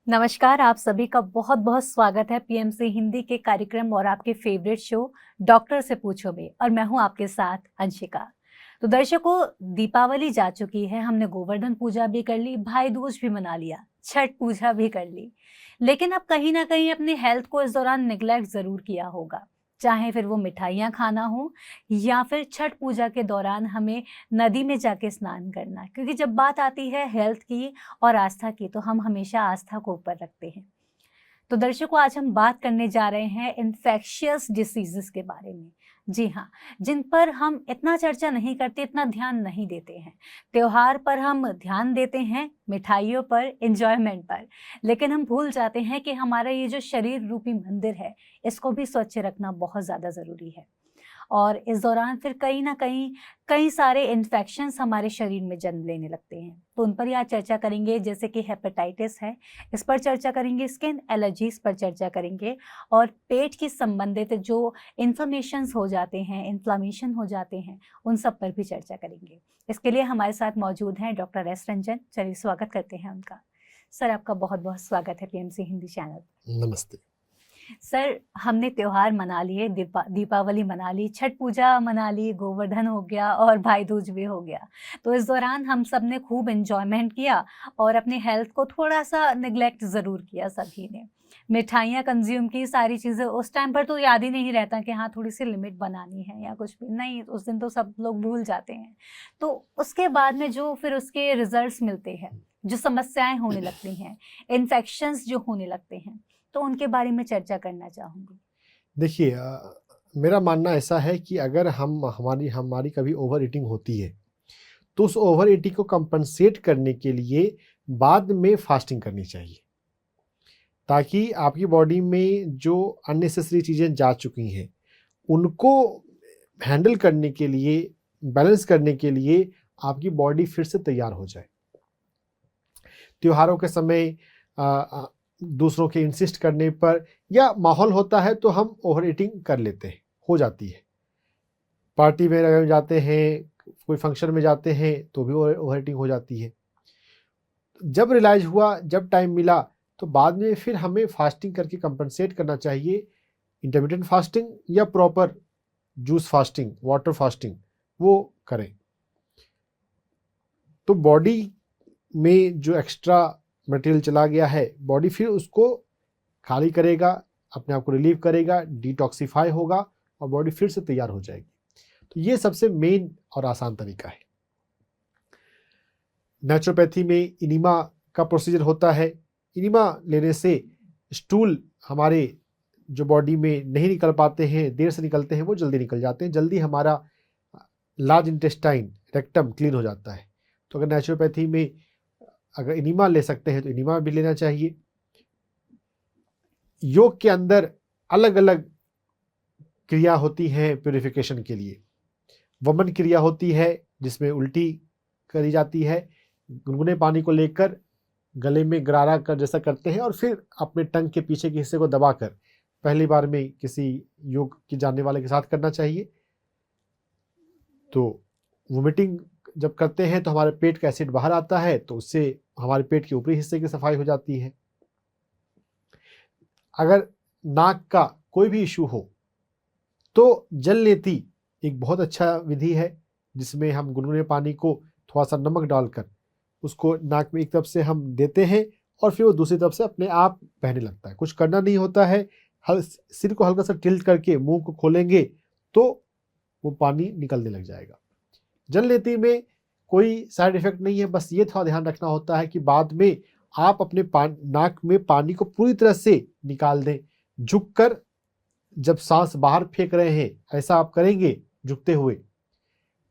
नमस्कार, आप सभी का बहुत बहुत स्वागत है पीएमसी हिंदी के कार्यक्रम और आपके फेवरेट शो डॉक्टर से पूछो में। और मैं हूं आपके साथ अंशिका। तो दर्शकों, दीपावली जा चुकी है, हमने गोवर्धन पूजा भी कर ली, भाई दूज भी मना लिया, छठ पूजा भी कर ली। लेकिन अब कहीं ना कहीं अपनी हेल्थ को इस दौरान निग्लेक्ट जरूर किया होगा, चाहे फिर वो मिठाइयाँ खाना हो या फिर छठ पूजा के दौरान हमें नदी में जाके स्नान करना। क्योंकि जब बात आती है हेल्थ की और आस्था की, तो हम हमेशा आस्था को ऊपर रखते हैं। तो दर्शकों, आज हम बात करने जा रहे हैं इन्फेक्शियस डिसीजेस के बारे में। जी हाँ, जिन पर हम इतना चर्चा नहीं करते, इतना ध्यान नहीं देते हैं। त्योहार पर हम ध्यान देते हैं, मिठाइयों पर, एंजॉयमेंट पर, लेकिन हम भूल जाते हैं कि हमारा ये जो शरीर रूपी मंदिर है, इसको भी स्वच्छ रखना बहुत ज़्यादा ज़रूरी है। और इस दौरान फिर कहीं ना कहीं कई सारे इन्फेक्शंस हमारे शरीर में जन्म लेने लगते हैं। तो उन पर ही आज चर्चा करेंगे, जैसे कि हेपेटाइटिस है, इस पर चर्चा करेंगे, स्किन एलर्जीज पर चर्चा करेंगे, और पेट की संबंधित जो इन्फ्लेमेशंस हो जाते हैं, इन्फ्लामेशन हो जाते हैं, उन सब पर भी चर्चा करेंगे। इसके लिए हमारे साथ मौजूद हैं डॉक्टर एस रंजन। चलिए स्वागत करते हैं उनका। सर, आपका बहुत बहुत स्वागत है पीएमसी हिंदी चैनल। नमस्ते। सर, हमने त्योहार मना लिए, दीपावली मना ली, छठ पूजा मना ली, गोवर्धन हो गया और भाई दूज भी हो गया। तो इस दौरान हम सब ने खूब एंजॉयमेंट किया और अपने हेल्थ को थोड़ा सा निगलेक्ट ज़रूर किया सभी ने। मिठाइयाँ कंज्यूम की, सारी चीज़ें। उस टाइम पर तो याद ही नहीं रहता कि हाँ, थोड़ी सी लिमिट बनानी है या कुछ भी नहीं, उस दिन तो सब लोग भूल जाते हैं। तो उसके बाद में जो फिर उसके रिजल्ट्स मिलते हैं, जो समस्याएं होने लगती हैं, इन्फेक्शंस जो होने लगते हैं, तो उनके बारे में चर्चा करना चाहूँगी। देखिए, मेरा मानना ऐसा है कि अगर हम हमारी हमारी कभी ओवर ईटिंग होती है, तो उस ओवर ईटिंग को कंपनसेट करने के लिए बाद में फास्टिंग करनी चाहिए, ताकि आपकी बॉडी में जो अननेसेसरी चीज़ें जा चुकी हैं, उनको हैंडल करने के लिए, बैलेंस करने के लिए आपकी बॉडी फिर से तैयार हो जाए। त्योहारों के समय दूसरों के इंसिस्ट करने पर या माहौल होता है तो हम ओवर ईटिंग कर लेते हैं, हो जाती है। पार्टी में अगर जाते हैं, कोई फंक्शन में जाते हैं तो भी ओवर ईटिंग हो जाती है। जब रियलाइज हुआ, जब टाइम मिला, तो बाद में फिर हमें फास्टिंग करके कंपनसेट करना चाहिए। इंटरमिटेंट फास्टिंग या proper juice fasting, water fasting, वो करें। तो बॉडी में जो एक्स्ट्रा मटेरियल चला गया है, बॉडी फिर उसको खाली करेगा, अपने आप को रिलीव करेगा, डिटॉक्सिफाई होगा और बॉडी फिर से तैयार हो जाएगी। तो ये सबसे मेन और आसान तरीका है। नेचुरोपैथी में इनिमा का प्रोसीजर होता है। इनिमा लेने से स्टूल हमारे जो बॉडी में नहीं निकल पाते हैं, देर से निकलते हैं, वो जल्दी निकल जाते हैं, जल्दी हमारा लार्ज इंटेस्टाइन, रेक्टम क्लीन हो जाता है। तो अगर नेचुरोपैथी में अगर इनिमा ले सकते हैं तो इनिमा भी लेना चाहिए। योग के अंदर अलग अलग क्रिया होती हैं प्यूरिफिकेशन के लिए। वमन क्रिया होती है जिसमें उल्टी करी जाती है, गुनगुने पानी को लेकर गले में गरारा कर जैसा करते हैं और फिर अपने टंग के पीछे के हिस्से को दबाकर पहली बार में किसी योग की जानने वाले के साथ करना चाहिए। तो वोमिटिंग जब करते हैं तो हमारे पेट का एसिड बाहर आता है, तो उससे हमारे पेट के ऊपरी हिस्से की सफाई हो जाती है। अगर नाक का कोई भी इशू हो तो जल लेती एक बहुत अच्छा विधि है, जिसमें हम गुनगुने पानी को थोड़ा सा नमक डालकर उसको नाक में एक तरफ से हम देते हैं और फिर वो दूसरी तरफ से अपने आप बहने लगता है। कुछ करना नहीं होता है, सिर को हल्का सा टिल्ट करके मुंह को खोलेंगे तो वो पानी निकलने लग जाएगा। जल लेती में कोई साइड इफेक्ट नहीं है, बस ये थोड़ा ध्यान रखना होता है कि बाद में आप अपने नाक में पानी को पूरी तरह से निकाल दें। झुककर जब सांस बाहर फेंक रहे हैं, ऐसा आप करेंगे झुकते हुए,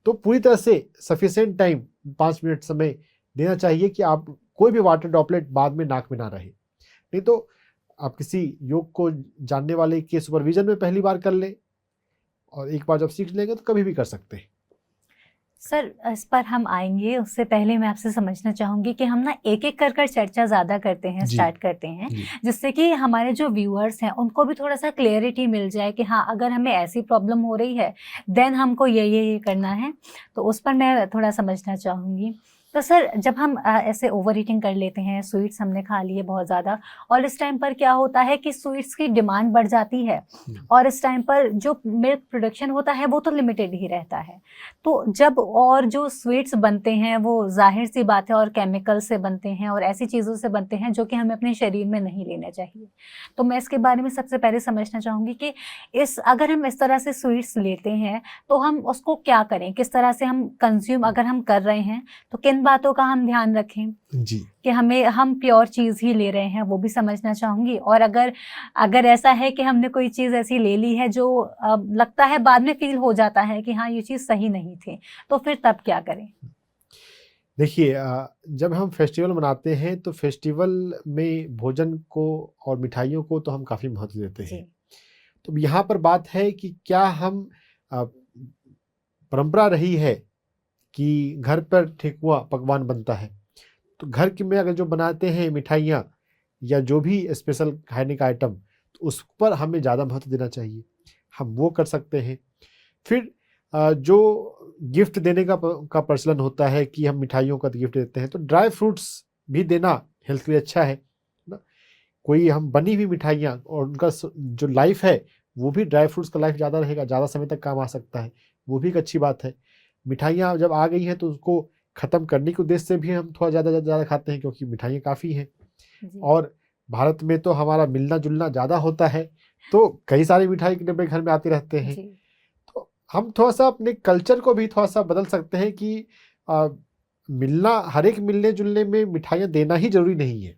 तो पूरी तरह से सफिशिएंट टाइम 5 मिनट समय देना चाहिए कि आप कोई भी वाटर ड्रॉपलेट बाद में नाक में ना रहे। नहीं तो आप किसी योग को जानने वाले के सुपरविजन में पहली बार कर लें और एक बार जब सीख लेंगे तो कभी भी कर सकते हैं। सर, इस पर हम आएंगे, उससे पहले मैं आपसे समझना चाहूँगी कि हम ना एक एक कर चर्चा ज़्यादा करते हैं, स्टार्ट करते हैं, जिससे कि हमारे जो व्यूअर्स हैं उनको भी थोड़ा सा क्लियरिटी मिल जाए कि हाँ, अगर हमें ऐसी प्रॉब्लम हो रही है देन हमको ये करना है। तो उस पर मैं थोड़ा समझना चाहूँगी तो सर जब हम ऐसे ओवर ईटिंग कर लेते हैं, स्वीट्स हमने खा लिए बहुत ज़्यादा, और इस टाइम पर क्या होता है कि स्वीट्स की डिमांड बढ़ जाती है, और इस टाइम पर जो मिल्क प्रोडक्शन होता है वो तो लिमिटेड ही रहता है। तो जब और जो स्वीट्स बनते हैं वो जाहिर सी बात है और केमिकल से बनते हैं और ऐसी चीज़ों से बनते हैं जो कि हमें अपने शरीर में नहीं लेना चाहिए। तो मैं इसके बारे में सबसे पहले समझना चाहूँगी कि अगर हम इस तरह से स्वीट्स लेते हैं तो हम उसको क्या करें, किस तरह से हम कंज्यूम अगर हम कर रहे हैं तो किन बातों का हम ध्यान रखें जी। कि हम प्योर चीज़ ही ले रहे हैं, वो भी समझना चाहूँगी। और अगर ऐसा है कि हमने कोई चीज़ ऐसी ले ली है जो लगता है बाद में फ़ील हो जाता है कि हाँ, ये चीज़ सही नहीं थी, तो फिर तब क्या करें? देखिए, जब हम फेस्टिवल मनाते हैं तो फेस्टिवल में भोजन को और मिठाइयों को तो हम काफ़ी महत्व देते हैं। जी, तो यहाँ पर बात है कि क्या हम परंपरा रही है कि घर पर ठेकुआ पकवान बनता है, तो घर के में अगर जो बनाते हैं मिठाइयाँ या जो भी स्पेशल खाने का आइटम, तो उस पर हमें ज़्यादा महत्व देना चाहिए, हम वो कर सकते हैं। फिर जो गिफ्ट देने का प्रचलन होता है कि हम मिठाइयों का गिफ्ट देते हैं, तो ड्राई फ्रूट्स भी देना हेल्थ के लिए अच्छा है ना। कोई हम बनी हुई मिठाइयाँ और उनका जो लाइफ है वो भी ड्राई फ्रूट्स का लाइफ ज़्यादा रहेगा, ज़्यादा समय तक काम आ सकता है, वो भी एक अच्छी बात है। मिठाइयाँ जब आ गई हैं तो उसको ख़त्म करने के उद्देश्य से भी हम थोड़ा ज़्यादा खाते हैं, क्योंकि मिठाइयाँ काफ़ी हैं जी, और भारत में तो हमारा मिलना जुलना ज़्यादा होता है, तो कई सारी मिठाई के डब्बे घर में आते रहते हैं। जी, तो हम थोड़ा सा अपने कल्चर को भी थोड़ा सा बदल सकते हैं कि मिलना, हर एक मिलने जुलने में मिठाइयाँ देना ही जरूरी नहीं है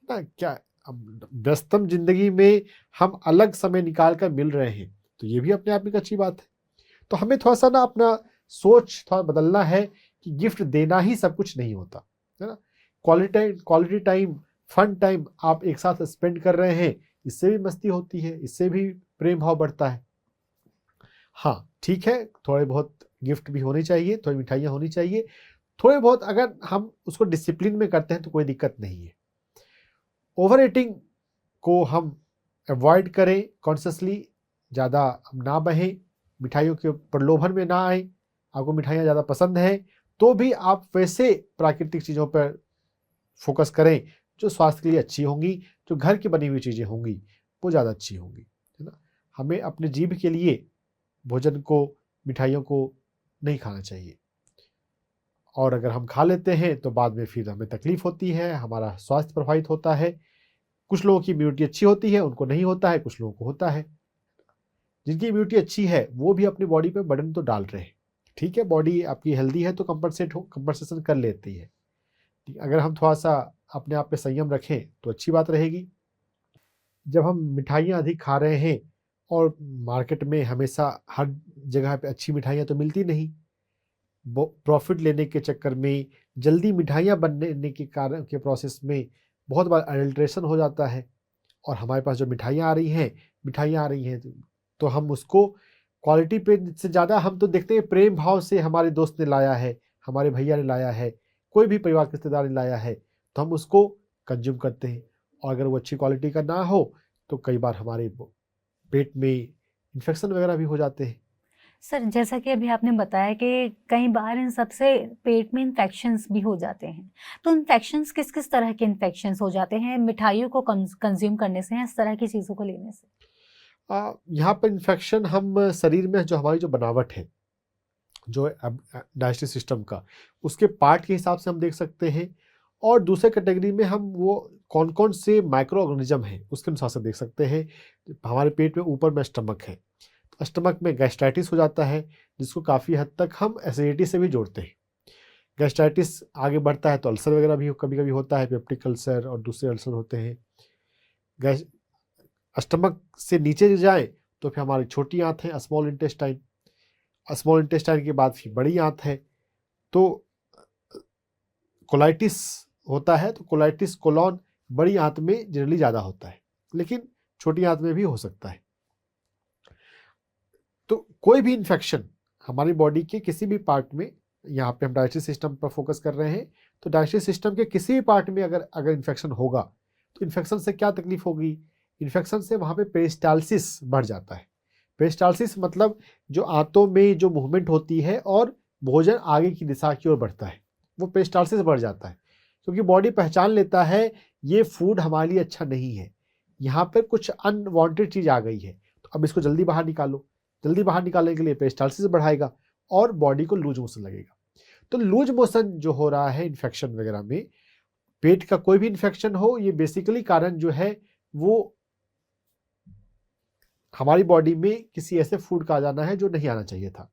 ना। क्या अब व्यस्तम जिंदगी में हम अलग समय निकाल कर मिल रहे हैं, तो ये भी अपने आप में एक अच्छी बात है। तो हमें थोड़ा सा ना अपना सोच थोड़ा बदलना है कि गिफ्ट देना ही सब कुछ नहीं होता है ना। क्वालिटी टाइम, फन टाइम आप एक साथ स्पेंड कर रहे हैं, इससे भी मस्ती होती है, इससे भी प्रेम भाव बढ़ता है। हाँ ठीक है, थोड़े बहुत गिफ्ट भी होने चाहिए, थोड़ी मिठाइयाँ होनी चाहिए, थोड़े बहुत अगर हम उसको डिसिप्लिन में करते हैं तो कोई दिक्कत नहीं है। ओवर ईटिंग को हम अवॉइड करें, कॉन्शियसली ज़्यादा हम ना बहें, मिठाइयों के प्रलोभन में ना आए। आपको मिठाइयाँ ज़्यादा पसंद है तो भी आप वैसे प्राकृतिक चीज़ों पर फोकस करें जो स्वास्थ्य के लिए अच्छी होंगी, जो घर की बनी हुई चीज़ें होंगी वो ज़्यादा अच्छी होंगी, है ना। हमें अपने जीभ के लिए भोजन को, मिठाइयों को नहीं खाना चाहिए, और अगर हम खा लेते हैं तो बाद में फिर हमें तकलीफ होती है, हमारा स्वास्थ्य प्रभावित होता है। कुछ लोगों की इम्यूनिटी अच्छी होती है, उनको नहीं होता है, कुछ लोगों को होता है। जिनकी इम्यूनिटी अच्छी है वो भी अपनी बॉडी पे बर्डन तो डाल रहे हैं, ठीक है, बॉडी आपकी हेल्दी है तो कंपनसेशन कर लेती है। अगर हम थोड़ा सा अपने आप पे संयम रखें तो अच्छी बात रहेगी। जब हम मिठाइयाँ अधिक खा रहे हैं, और मार्केट में हमेशा हर जगह पे अच्छी मिठाइयाँ तो मिलती नहीं, प्रॉफिट लेने के चक्कर में, जल्दी मिठाइयाँ बनने के कारण के प्रोसेस में बहुत बार अडल्ट्रेशन हो जाता है, और हमारे पास जो मिठाइयाँ आ रही हैं तो हम उसको क्वालिटी पे से ज़्यादा हम तो देखते हैं प्रेम भाव से, हमारे दोस्त ने लाया है, हमारे भैया ने लाया है, कोई भी परिवार के रिश्तेदार ने लाया है, तो हम उसको कंज्यूम करते हैं। और अगर वो अच्छी क्वालिटी का ना हो तो कई बार हमारे पेट में इन्फेक्शन वगैरह भी हो जाते हैं। सर जैसा कि अभी आपने बताया कि कई बार इन सबसे पेट में इन्फेक्शंस भी हो जाते हैं, तो इन्फेक्शंस किस-किस तरह के इन्फेक्शंस हो जाते हैं मिठाइयों को कंज्यूम करने से या इस तरह की चीज़ों को लेने से? यहाँ पर इन्फेक्शन हम शरीर में जो हमारी जो बनावट है, जो डाइजेस्टिव सिस्टम का, उसके पार्ट के हिसाब से हम देख सकते हैं, और दूसरे कैटेगरी में हम वो कौन कौन से माइक्रो ऑर्गेनिज्म हैं उसके अनुसार से देख सकते हैं। हमारे पेट में ऊपर में स्टमक है, तो स्टमक में गैस्ट्राइटिस हो जाता है, जिसको काफ़ी हद तक हम एसिडिटी से भी जोड़ते हैं। गैस्ट्राइटिस आगे बढ़ता है तो अल्सर वगैरह भी कभी कभी होता है, पेप्टिक अल्सर और दूसरे अल्सर होते हैं। गैस स्टमक से नीचे जाए तो फिर हमारी छोटी आंत है, स्मॉल इंटेस्टाइन, स्मॉल इंटेस्टाइन के बाद फिर बड़ी आंत है। तो कोलाइटिस होता है, तो कोलाइटिस कोलॉन बड़ी आंत में जनरली ज़्यादा होता है, लेकिन छोटी आंत में भी हो सकता है। तो कोई भी इन्फेक्शन हमारी बॉडी के किसी भी पार्ट में, यहाँ पे हम डाइजेस्टिव सिस्टम पर फोकस कर रहे हैं, तो डाइजेस्टिव सिस्टम के किसी भी पार्ट में अगर इन्फेक्शन होगा तो इन्फेक्शन से क्या तकलीफ होगी, इन्फेक्शन से वहाँ पे पेरिस्टाल्सिस बढ़ जाता है। पेरिस्टाल्सिस मतलब जो आंतों में जो मूवमेंट होती है और भोजन आगे की दिशा की ओर बढ़ता है, वो पेरिस्टालसिस बढ़ जाता है, क्योंकि बॉडी पहचान लेता है ये फूड हमारे लिए अच्छा नहीं है, यहाँ पर कुछ अनवांटेड चीज़ आ गई है, तो अब इसको जल्दी बाहर निकालो। जल्दी बाहर निकालने के लिए पेरिस्टालसिस बढ़ाएगा और बॉडी को लूज मोशन लगेगा। तो लूज मोशन जो हो रहा है इन्फेक्शन वगैरह में, पेट का कोई भी इन्फेक्शन हो, ये बेसिकली कारण जो है वो हमारी बॉडी में किसी ऐसे फूड का आ जाना है जो नहीं आना चाहिए था।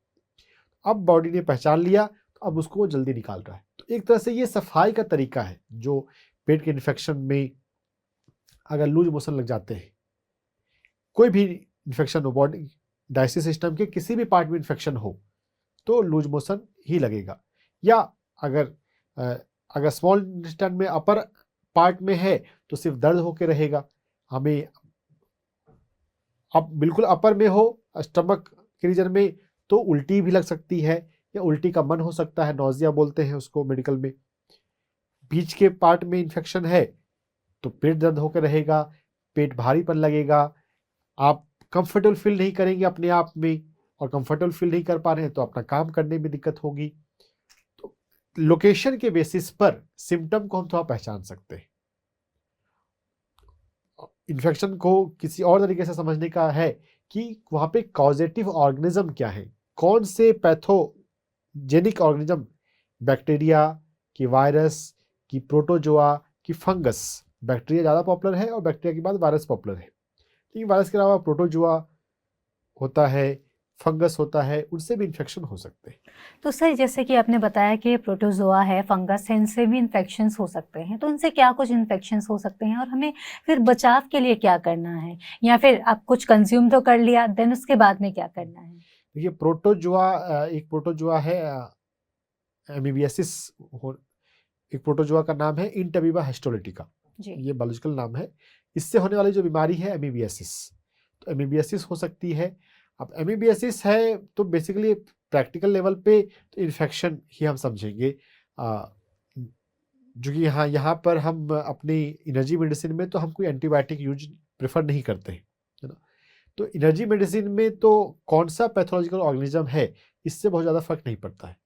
अब बॉडी ने पहचान लिया, तो अब उसको जल्दी निकाल रहा है। तो एक तरह से ये सफाई का तरीका है। जो पेट के इन्फेक्शन में अगर लूज मोशन लग जाते हैं, कोई भी इन्फेक्शन हो, बॉडी डाइजेस्टिव सिस्टम के किसी भी पार्ट में इन्फेक्शन हो, तो लूज मोशन ही लगेगा। या अगर स्मॉल इंटेस्टाइन में अपर पार्ट में है तो सिर्फ दर्द होके रहेगा। हमें अब बिल्कुल अपर में हो, स्टमक के रीजन में, तो उल्टी भी लग सकती है या उल्टी का मन हो सकता है, नौजिया बोलते हैं उसको मेडिकल में। बीच के पार्ट में इन्फेक्शन है तो पेट दर्द होकर रहेगा, पेट भारीपन लगेगा, आप कंफर्टेबल फील नहीं करेंगे अपने आप में, और कंफर्टेबल फील नहीं कर पा रहे हैं तो अपना काम करने में दिक्कत होगी। तो लोकेशन के बेसिस पर सिम्टम को हम थोड़ा पहचान सकते हैं। इन्फेक्शन को किसी और तरीके से समझने का है कि वहाँ पे कॉजेटिव ऑर्गेनिज्म क्या है, कौन से पैथोजेनिक ऑर्गेनिज्म, बैक्टीरिया कि वायरस कि प्रोटोजोआ कि फंगस। बैक्टीरिया ज़्यादा पॉपुलर है और बैक्टीरिया के बाद वायरस पॉपुलर है, लेकिन वायरस के अलावा प्रोटोजोआ होता है, फंगस होता है, उनसे भी इन्फेक्शन हो सकते हैं। तो सर जैसे कि आपने बताया कि प्रोटोजोआ है, फंगस है, इनसे भी इन्फेक्शंस हो सकते हैं, तो इनसे क्या कुछ इन्फेक्शंस हो सकते हैं और हमें फिर बचाव के लिए क्या करना है, या फिर आप कुछ कंज्यूम तो कर लिया देन उसके बाद में क्या करना है? देखिए एक प्रोटोजोआ है एमीबियासिस, एक प्रोटोजोआ का नाम है इंटबीबा हिस्टोलिटिका, ये बायोलॉजिकल नाम है। इससे होने वाली जो बीमारी है एमीबियासिस, तो एमीबियासिस हो सकती है। अब एमीबियासिस है तो बेसिकली प्रैक्टिकल लेवल पे तो इन्फेक्शन ही हम समझेंगे, जो कि यहाँ पर हम अपनी एनर्जी मेडिसिन में तो हम कोई एंटीबायोटिक यूज प्रेफर नहीं करते हैं, है ना। तो एनर्जी मेडिसिन में तो कौन सा पैथोलॉजिकल ऑर्गेनिज्म है इससे बहुत ज़्यादा फर्क नहीं पड़ता है,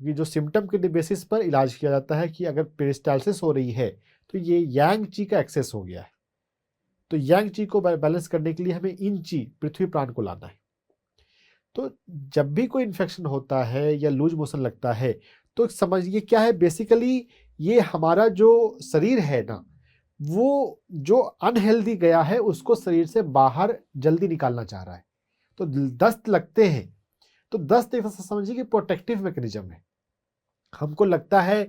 क्योंकि जो सिम्टम के बेसिस पर इलाज किया जाता है कि अगर पेरिस्टालसिस हो रही है तो ये यांग ची का एक्सेस हो गया है, तो यांग ची को बैलेंस करने के लिए हमें इन ची पृथ्वी प्राण को लाना है। तो जब भी कोई इन्फेक्शन होता है या लूज मोशन लगता है तो समझिए क्या है, बेसिकली ये हमारा जो शरीर है ना, वो जो अनहेल्दी गया है उसको शरीर से बाहर जल्दी निकालना चाह रहा है। तो दस्त लगते हैं तो दस्त एक तरह से समझिए कि प्रोटेक्टिव मैकेनिज्म है। हमको लगता है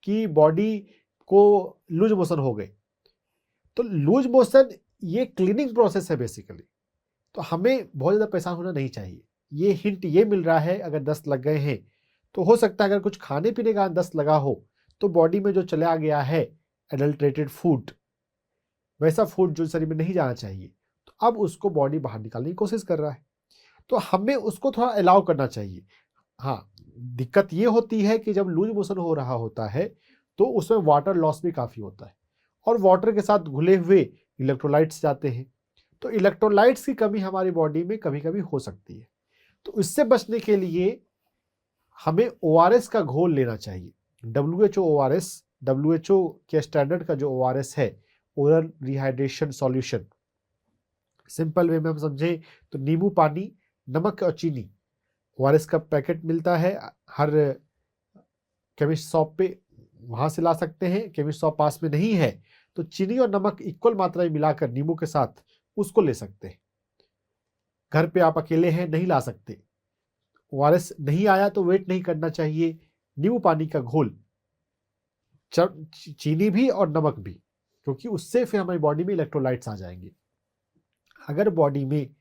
कि बॉडी को लूज मोशन हो गए, तो लूज मोशन ये क्लीनिंग प्रोसेस है बेसिकली। तो हमें बहुत ज़्यादा परेशान होना नहीं चाहिए। ये हिंट ये मिल रहा है, अगर दस्त लग गए हैं तो हो सकता है अगर कुछ खाने पीने का दस्त लगा हो तो बॉडी में जो चला गया है एडल्ट्रेटेड फूड, वैसा फूड जो शरीर में नहीं जाना चाहिए, तो अब उसको बॉडी बाहर निकालने की कोशिश कर रहा है, तो हमें उसको थोड़ा अलाउ करना चाहिए। हाँ, दिक्कत ये होती है कि जब लूज मोशन हो रहा होता है तो उसमें वाटर लॉस भी काफ़ी होता है, और वाटर के साथ घुले हुए इलेक्ट्रोलाइट्स जाते हैं, तो इलेक्ट्रोलाइट्स की कमी हमारी बॉडी में कभी कभी हो सकती है। तो इससे बचने के लिए हमें ORS का घोल लेना चाहिए। WHO ORS, WHO के स्टैंडर्ड का जो ORS है, oral rehydration solution, simple way में हम समझें तो नींबू पानी, नमक और चीनी। ORS का पैकेट मिलता है हर केमिस्ट शॉप पे, वहाँ से ला सकते हैं। केमिस्ट शॉप पास में नहीं है तो चीनी और नमक इक्वल मात्रा में मिलाकर नींबू के साथ उसको ले सकते हैं। घर पे आप अकेले हैं, नहीं ला सकते, ORS नहीं आया तो वेट नहीं करना चाहिए, नींबू पानी का घोल, चीनी भी और नमक भी, क्योंकि उससे फिर हमारी बॉडी में इलेक्ट्रोलाइट्स आ जाएंगे। अगर बॉडी में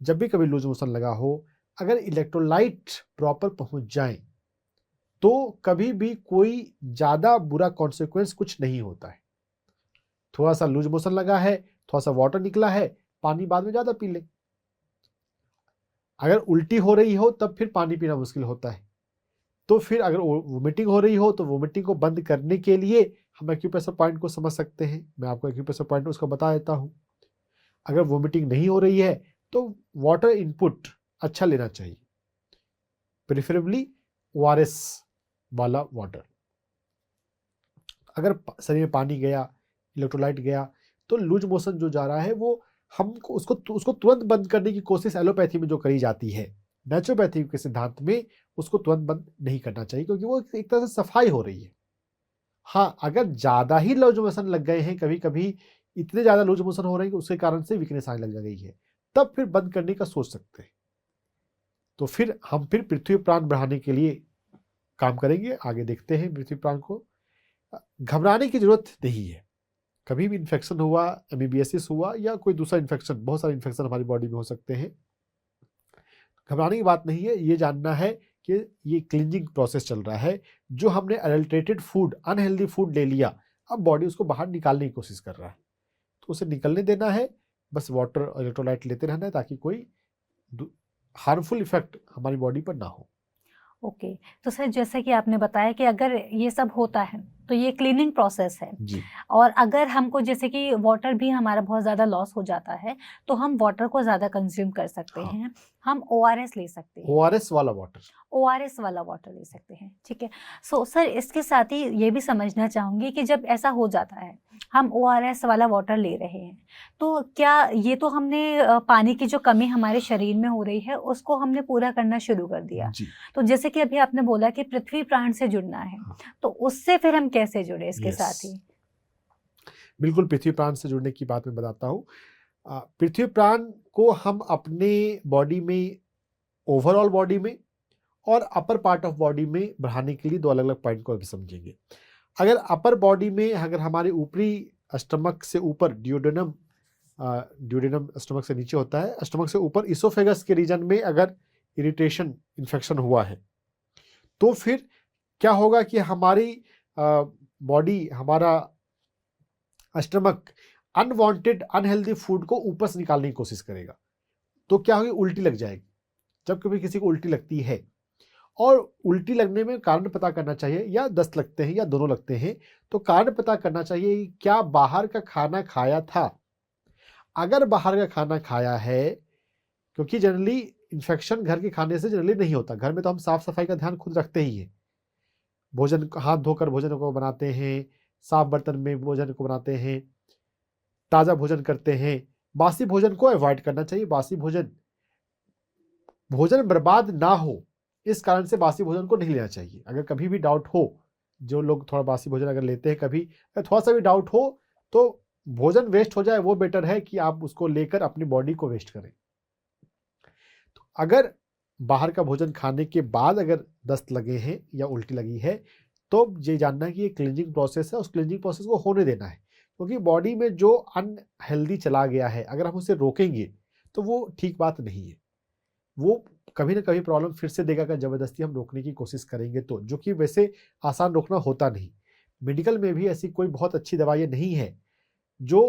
जब भी कभी लूज मोशन लगा हो, अगर इलेक्ट्रोलाइट प्रॉपर पहुंच जाए तो कभी भी कोई ज़्यादा बुरा कॉन्सिक्वेंस कुछ नहीं होता है। थोड़ा सा लूज मोशन लगा है, थोड़ा सा वाटर निकला है, पानी बाद में ज़्यादा पी ले। अगर उल्टी हो रही हो तब फिर पानी पीना मुश्किल होता है, तो फिर अगर वोमिटिंग हो रही हो तो वोमिटिंग को बंद करने के लिए हम एक्यूप्रेशर पॉइंट को समझ सकते हैं। मैं आपको एक्यूप्रेशर पॉइंट उसको बता देता हूँ। अगर वोमिटिंग नहीं हो रही है तो वाटर इनपुट अच्छा लेना चाहिए, प्रेफरेबली ORS वाला वाटर। अगर शरीर में पानी गया, इलेक्ट्रोलाइट गया, तो लूज मोशन जो जा रहा है वो हमको उसको तुरंत बंद करने की कोशिश एलोपैथी में जो करी जाती है, नेचुरोपैथी के सिद्धांत में उसको तुरंत बंद नहीं करना चाहिए, क्योंकि वो एक तरह से सफाई हो रही है। हाँ, अगर ज़्यादा ही लूज मोशन लग गए हैं, कभी कभी इतने ज़्यादा लूज मोशन हो रहे हैं कि उसके कारण से वीकनेस आने लग गई है, तब फिर बंद करने का सोच सकते हैं। तो फिर हम पृथ्वी प्राण बढ़ाने के लिए काम करेंगे। आगे देखते हैं पृथ्वी प्राण को। घबराने की जरूरत नहीं है। कभी भी इन्फेक्शन हुआ, एमीबियासिस हुआ या कोई दूसरा इन्फेक्शन, बहुत सारे इन्फेक्शन हमारी बॉडी में हो सकते हैं, घबराने की बात नहीं है। ये जानना है कि ये क्लींजिंग प्रोसेस चल रहा है। जो हमने अडल्ट्रेटेड फूड, अनहेल्दी फूड ले लिया, अब बॉडी उसको बाहर निकालने की कोशिश कर रहा है, तो उसे निकलने देना है। बस वाटर और इलेक्ट्रोलाइट लेते रहना है ताकि कोई हार्मफुल इफेक्ट हमारी बॉडी पर ना हो। ओके, तो सर जैसे कि आपने बताया कि अगर ये सब होता है तो ये क्लीनिंग प्रोसेस है, जी, और अगर हमको जैसे कि वाटर भी हमारा बहुत ज़्यादा लॉस हो जाता है तो हम वाटर को ज़्यादा कंज्यूम कर सकते हाँ। हैं, हम ओआरएस ले सकते हैं, ओआरएस वाला वाटर। ओआरएस वाला वाटर ले सकते हैं, ठीक है। सो सर इसके साथ ही ये भी समझना चाहूँगी कि जब ऐसा हो जाता है, हम ओआरएस वाला वाटर ले रहे हैं, तो क्या ये तो हमने पानी की जो कमी हमारे शरीर में हो रही है उसको हमने पूरा करना शुरू कर दिया। जी, तो जैसे कि अभी आपने बोला कि पृथ्वी प्राण से जुड़ना है, हाँ। तो उससे फिर हम कैसे जुड़े इसके यस, साथ ही? बिल्कुल पृथ्वी प्राण से जुड़ने की बात मैं बताता हूँ। पृथ्वी प्राण को हम अपने बॉडी में, ओवरऑल बॉडी में और अपर पार्ट ऑफ बॉडी में बढ़ाने के लिए दो अलग अलग पॉइंट को अभी समझेंगे। अगर अपर बॉडी में, अगर हमारे ऊपरी स्टमक से ऊपर ड्यूडेनम, ड्यूडेनम स्टमक से नीचे होता है, स्टमक से ऊपर इसोफेगस के रीजन में अगर इरिटेशन, इन्फेक्शन हुआ है, तो फिर क्या होगा कि हमारी बॉडी, हमारा स्टमक अनवांटेड अनहेल्दी फूड को ऊपर से निकालने की कोशिश करेगा। तो क्या होगी, उल्टी लग जाएगी। जब कभी किसी को उल्टी लगती है, और उल्टी लगने में कारण पता करना चाहिए, या दस्त लगते हैं या दोनों लगते हैं, तो कारण पता करना चाहिए कि क्या बाहर का खाना खाया था। अगर बाहर का खाना खाया है, क्योंकि जनरली इन्फेक्शन घर के खाने से जनरली नहीं होता, घर में तो हम साफ सफाई का ध्यान खुद रखते ही हैं, भोजन हाथ धोकर भोजन को बनाते हैं, साफ बर्तन में भोजन को बनाते हैं, ताज़ा भोजन करते हैं। बासी भोजन को अवॉइड करना चाहिए। बासी भोजन, भोजन बर्बाद ना हो, इस कारण से बासी भोजन को नहीं लेना चाहिए। अगर कभी भी डाउट हो, जो लोग थोड़ा बासी भोजन अगर लेते हैं, कभी थोड़ा सा भी डाउट हो, तो भोजन वेस्ट हो जाए वो बेटर है कि आप उसको लेकर अपनी बॉडी को वेस्ट करें। तो अगर बाहर का भोजन खाने के बाद अगर दस्त लगे हैं या उल्टी लगी है, तो ये जानना है कि ये क्लींजिंग प्रोसेस है, उस क्लींजिंग प्रोसेस को होने देना है। क्योंकि बॉडी में जो अनहेल्दी चला गया है, अगर हम उसे रोकेंगे तो वो ठीक बात नहीं है। वो कभी ना कभी प्रॉब्लम फिर से देगा, अगर जबरदस्ती हम रोकने की कोशिश करेंगे तो, जो कि वैसे आसान रोकना होता नहीं। मेडिकल में भी ऐसी कोई बहुत अच्छी दवाइयाँ नहीं है जो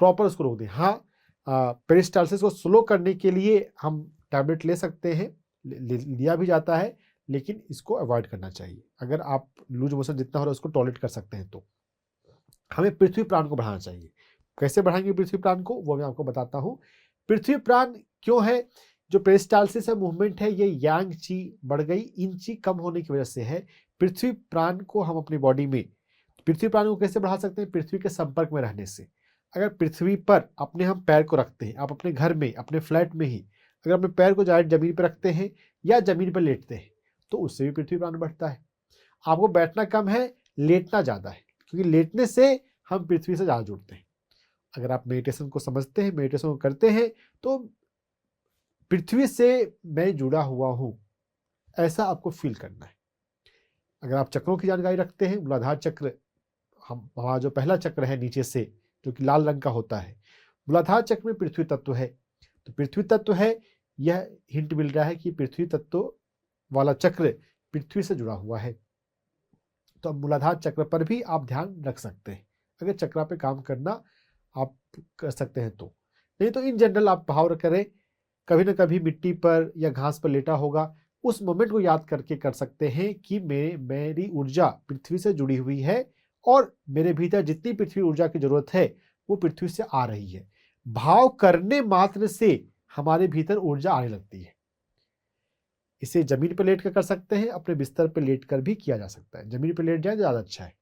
प्रॉपर उसको रोक दें। हाँ, पेरिस्टालसिस को स्लो करने के लिए हम टैबलेट ले सकते हैं, लिया भी जाता है, लेकिन इसको अवॉइड करना चाहिए। अगर आप लूज मोशन जितना हो रहा है उसको टॉलरेट कर सकते हैं, तो हमें पृथ्वी प्राण को बढ़ाना चाहिए। कैसे बढ़ाएंगे पृथ्वी प्राण को, वो मैं आपको बताता हूँ। पृथ्वी प्राण क्यों है? जो पेरिस्टालसिस है, मूवमेंट है, ये यांग ची बढ़ गई, इन ची कम होने की वजह से है। पृथ्वी प्राण को हम अपनी बॉडी में, पृथ्वी प्राण को कैसे बढ़ा सकते हैं? पृथ्वी के संपर्क में रहने से। अगर पृथ्वी पर अपने हम पैर को रखते हैं, आप अपने घर में, अपने फ्लैट में ही अगर अपने पैर को डायरेक्ट जमीन पर रखते हैं या जमीन पर लेटते हैं, तो उससे भी पृथ्वी प्राण बढ़ता है। आपको बैठना कम है, लेटना ज़्यादा है, क्योंकि लेटने से हम पृथ्वी से ज़्यादा जुड़ते हैं। अगर आप मेडिटेशन को समझते हैं, मेडिटेशन को करते हैं, तो पृथ्वी से मैं जुड़ा हुआ हूँ, ऐसा आपको फील करना है। अगर आप चक्रों की जानकारी रखते हैं, मूलाधार चक्र, हमारा जो पहला चक्र है नीचे से, जो कि लाल रंग का होता है, मूलाधार चक्र में पृथ्वी तत्व है। तो पृथ्वी तत्व है, यह हिंट मिल रहा है कि पृथ्वी तत्व वाला चक्र पृथ्वी से जुड़ा हुआ है। तो अब मूलाधार चक्र पर भी आप ध्यान रख सकते हैं। अगर चक्रा पे काम करना आप कर सकते हैं तो, नहीं तो इन जनरल आप भाव करें, कभी ना कभी मिट्टी पर या घास पर लेटा होगा, उस मोमेंट को याद करके कर सकते हैं कि मेरी ऊर्जा पृथ्वी से जुड़ी हुई है, और मेरे भीतर जितनी पृथ्वी ऊर्जा की जरूरत है वो पृथ्वी से आ रही है। भाव करने मात्र से हमारे भीतर ऊर्जा आने लगती है। इसे जमीन पर लेट कर सकते हैं, अपने बिस्तर पर लेट कर भी किया जा सकता है। जमीन पर लेट जाए तो ज़्यादा अच्छा है।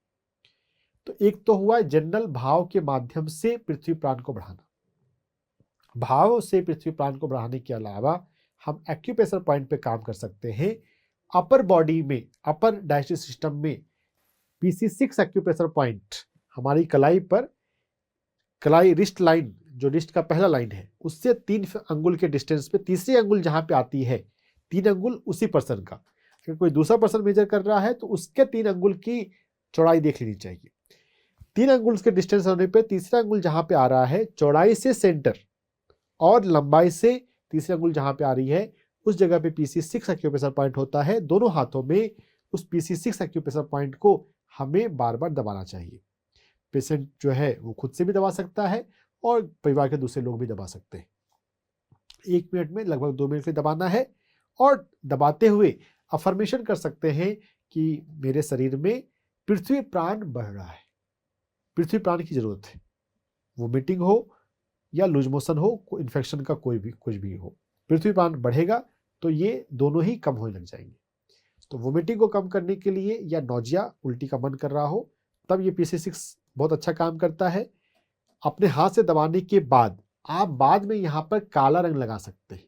तो एक तो हुआ जनरल भाव के माध्यम से पृथ्वी प्राण को बढ़ाना। भाव से पृथ्वी प्राण को बढ़ाने के अलावा हम एक्यूप्रेशर पॉइंट पे काम कर सकते हैं। अपर बॉडी में, अपर डाइजेस्टिव सिस्टम में PC6 एक्यूप्रेशर पॉइंट हमारी कलाई पर, कलाई रिस्ट लाइन, जो रिस्ट का पहला लाइन है, उससे 3 अंगुल के डिस्टेंस पे तीसरी अंगुल जहां पे आती है, 3 अंगुल उसी पर्सन का, अगर कोई दूसरा पर्सन मेजर कर रहा है तो उसके 3 अंगुल की चौड़ाई देख लेनी चाहिए। 3 अंगुल के डिस्टेंस होने पे तीसरा अंगुल जहां पे आ रहा है, चौड़ाई से सेंटर और लंबाई से तीसरी अंगुल जहां पे आ रही है, उस जगह पे PC6 एक्यूप्रेशर पॉइंट होता है। दोनों हाथों में उस PC6 एक्यूप्रेशर पॉइंट को हमें बार बार दबाना चाहिए। पेशेंट जो है वो खुद से भी दबा सकता है और परिवार के दूसरे लोग भी दबा सकते हैं। 1 मिनट में लगभग 2 मिनट के दबाना है और दबाते हुए अफर्मेशन कर सकते हैं कि मेरे शरीर में पृथ्वी प्राण बढ़ रहा है, पृथ्वी प्राण की जरूरत है। वोमिटिंग हो या लूज मोशन हो, इन्फेक्शन का कोई भी कुछ भी हो, पृथ्वी प्राण बढ़ेगा तो ये दोनों ही कम होने लग जाएंगे। तो वोमिटिंग को कम करने के लिए या नौजिया, उल्टी का मन कर रहा हो, तब ये PC6 बहुत अच्छा काम करता है। अपने हाथ से दबाने के बाद आप बाद में यहाँ पर काला रंग लगा सकते हैं।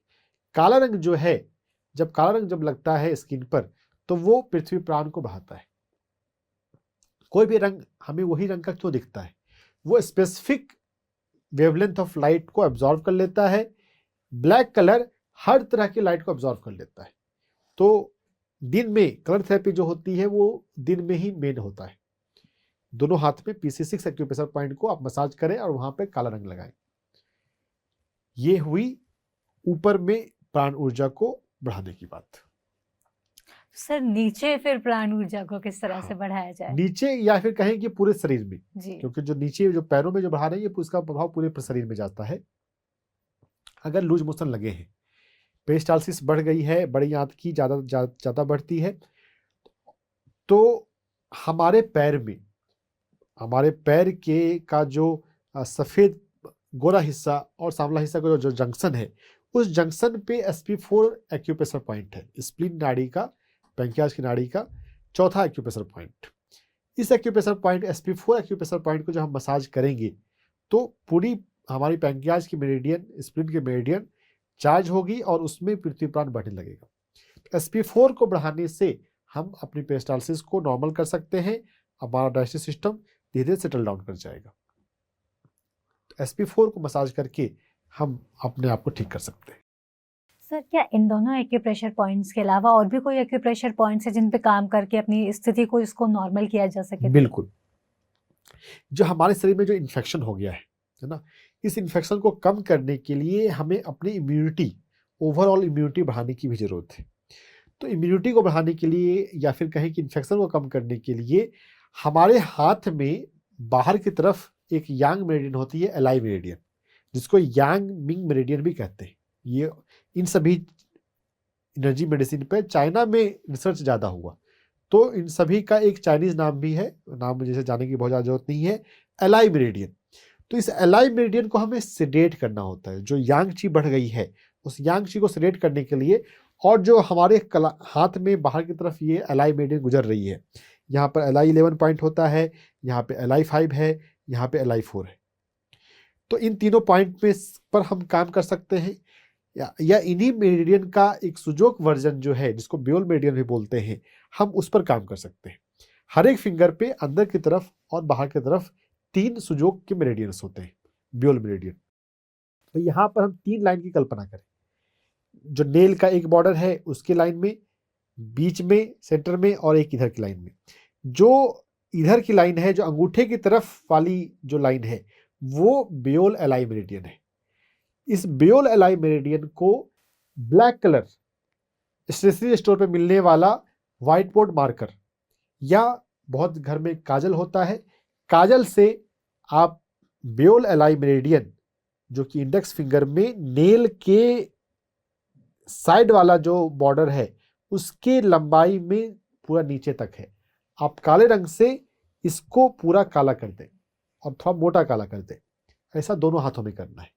काला रंग जो है, जब काला रंग जब लगता है स्किन पर, तो वो पृथ्वी प्राण को बढ़ाता है। कोई भी रंग हमें वही रंग का क्यों दिखता है? वो स्पेसिफिक वेवलेंथ ऑफ लाइट को एब्जॉर्व कर लेता है। ब्लैक कलर हर तरह की लाइट को एब्जॉर्व कर लेता है। तो दिन में कलर थेरेपी जो होती है वो दिन में ही मेन होता है। दोनों हाथ में PC6 एक्यूप्रेशर पॉइंट को आप मसाज करें और वहां पे काला रंग लगाएं। ये हुई ऊपर में प्राण ऊर्जा को बढ़ाने की बात। सर नीचे फिर प्राण ऊर्जा को किस तरह से हाँ, बढ़ाया जाए? नीचे या फिर कहें कि पूरे शरीर में, जी। क्योंकि जो नीचे जो पैरों में जो बढ़ा रहे हैं उसका प्रभाव पूरे शरीर में जाता है। अगर लूज मोशन लगे हैं, पेरिस्टालसिस बढ़ गई है, बड़ी आंत की ज्यादा बढ़ती है, तो हमारे पैर में, हमारे पैर के का जो सफेद गोरा हिस्सा और सांवला हिस्सा का जो जंक्शन है, उस जंक्शन पे SP4 एक्यूप्रेशर पॉइंट है। स्प्लीन नाड़ी का, पैंक्रियाज की नाड़ी का चौथा एक्यूप्रेशर पॉइंट। इस acupressure point SP4 acupressure point को जब हम मसाज करेंगे तो पूरी हमारी पैंक्रियाज की मेरिडियन, स्प्लीन की मेरिडियन चार्ज होगी और उसमें पृथ्वी प्राण बढ़ने लगेगा। SP4 को बढ़ाने से हम अपनी पेरिस्टालसिस को नॉर्मल कर सकते हैं। हमारा डाइजेस्टिव सिस्टम धीरे धीरे सेटल डाउन कर जाएगा। तो SP4 को मसाज करके हम अपने आप को ठीक कर सकते हैं। सर क्या इन दोनों एक्यूप्रेशर पॉइंट्स के अलावा और भी कोई एक्यूप्रेशर पॉइंट्स है जिन पे काम करके अपनी स्थिति को, इसको नॉर्मल किया जा सके? बिल्कुल। जो हमारे शरीर में जो इन्फेक्शन हो गया है ना, इस इन्फेक्शन को कम करने के लिए हमें अपनी इम्यूनिटी, ओवरऑल इम्यूनिटी बढ़ाने की भी जरूरत है। तो इम्यूनिटी को बढ़ाने के लिए या फिर कहें कि इन्फेक्शन को कम करने के लिए हमारे हाथ में बाहर की तरफ एक यांग मेरिडियन होती है, एलाई मेरिडियन, जिसको यांग मिंग मेरिडियन भी कहते हैं। ये इन सभी एनर्जी मेडिसिन पे चाइना में रिसर्च ज़्यादा हुआ, तो इन सभी का एक चाइनीज नाम भी है, नाम मुझे जैसे जाने की बहुत ज़्यादा जरूरत नहीं है, एलाई मेरिडियन। तो इस एलाई मेरिडियन को हमें सेडेट करना होता है। जो यांग ची बढ़ गई है, उस यांग ची को सेडेट करने के लिए, और जो हमारे हाथ में बाहर की तरफ ये एलाई मेरिडियन गुजर रही है, यहाँ पर LI11 पॉइंट होता है, यहाँ पे LI5 है, यहाँ पे LI4 है। तो इन तीनों पॉइंट में पर हम काम कर सकते हैं, या इन्हीं मेरिडियन का एक सुजोक वर्जन जो है, जिसको ब्योल मेरिडियन भी बोलते हैं, हम उस पर काम कर सकते हैं। हर एक फिंगर पे अंदर की तरफ और बाहर की तरफ 3 सुजोक के मेरिडियंस होते हैं, ब्योल मेरिडियन। तो यहाँ पर हम 3 लाइन की कल्पना करें। जो नेल का एक बॉर्डर है उसके लाइन में, बीच में, सेंटर में, और एक इधर की लाइन में। जो इधर की लाइन है, जो अंगूठे की तरफ वाली जो लाइन है, वो ब्योल एलाई मेरिडियन है। इस ब्योल एलाई मेरिडियन को ब्लैक कलर स्टेशनरी स्टोर पे मिलने वाला व्हाइट बोर्ड मार्कर, या बहुत घर में काजल होता है, काजल से आप ब्योल एलाई मेरिडियन, जो कि इंडेक्स फिंगर में नेल के साइड वाला जो बॉर्डर है उसके लंबाई में पूरा नीचे तक है, आप काले रंग से इसको पूरा काला कर दें और थोड़ा मोटा काला कर दें। ऐसा दोनों हाथों में करना है।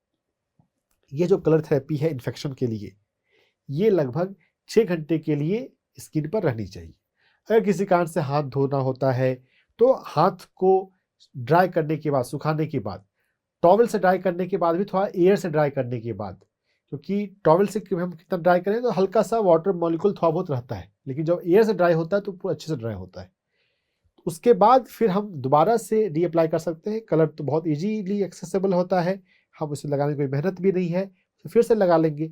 ये जो कलर थेरेपी है इन्फेक्शन के लिए, ये लगभग 6 घंटे के लिए स्किन पर रहनी चाहिए। अगर किसी कारण से हाथ धोना होता है तो हाथ को ड्राई करने के बाद, सुखाने के बाद, टॉवल से ड्राई करने के बाद भी थोड़ा एयर से ड्राई करने के बाद, क्योंकि टॉवल से हम कितना ड्राई करें तो हल्का सा वाटर मॉलिक्यूल थोड़ा बहुत रहता है, लेकिन जब एयर से ड्राई होता है तो पूरा अच्छे से ड्राई होता है। उसके बाद फिर हम दोबारा से रीअप्लाई कर सकते हैं। कलर तो बहुत इजीली एक्सेसिबल होता है, हम उसे लगाने की कोई मेहनत भी नहीं है, तो फिर से लगा लेंगे।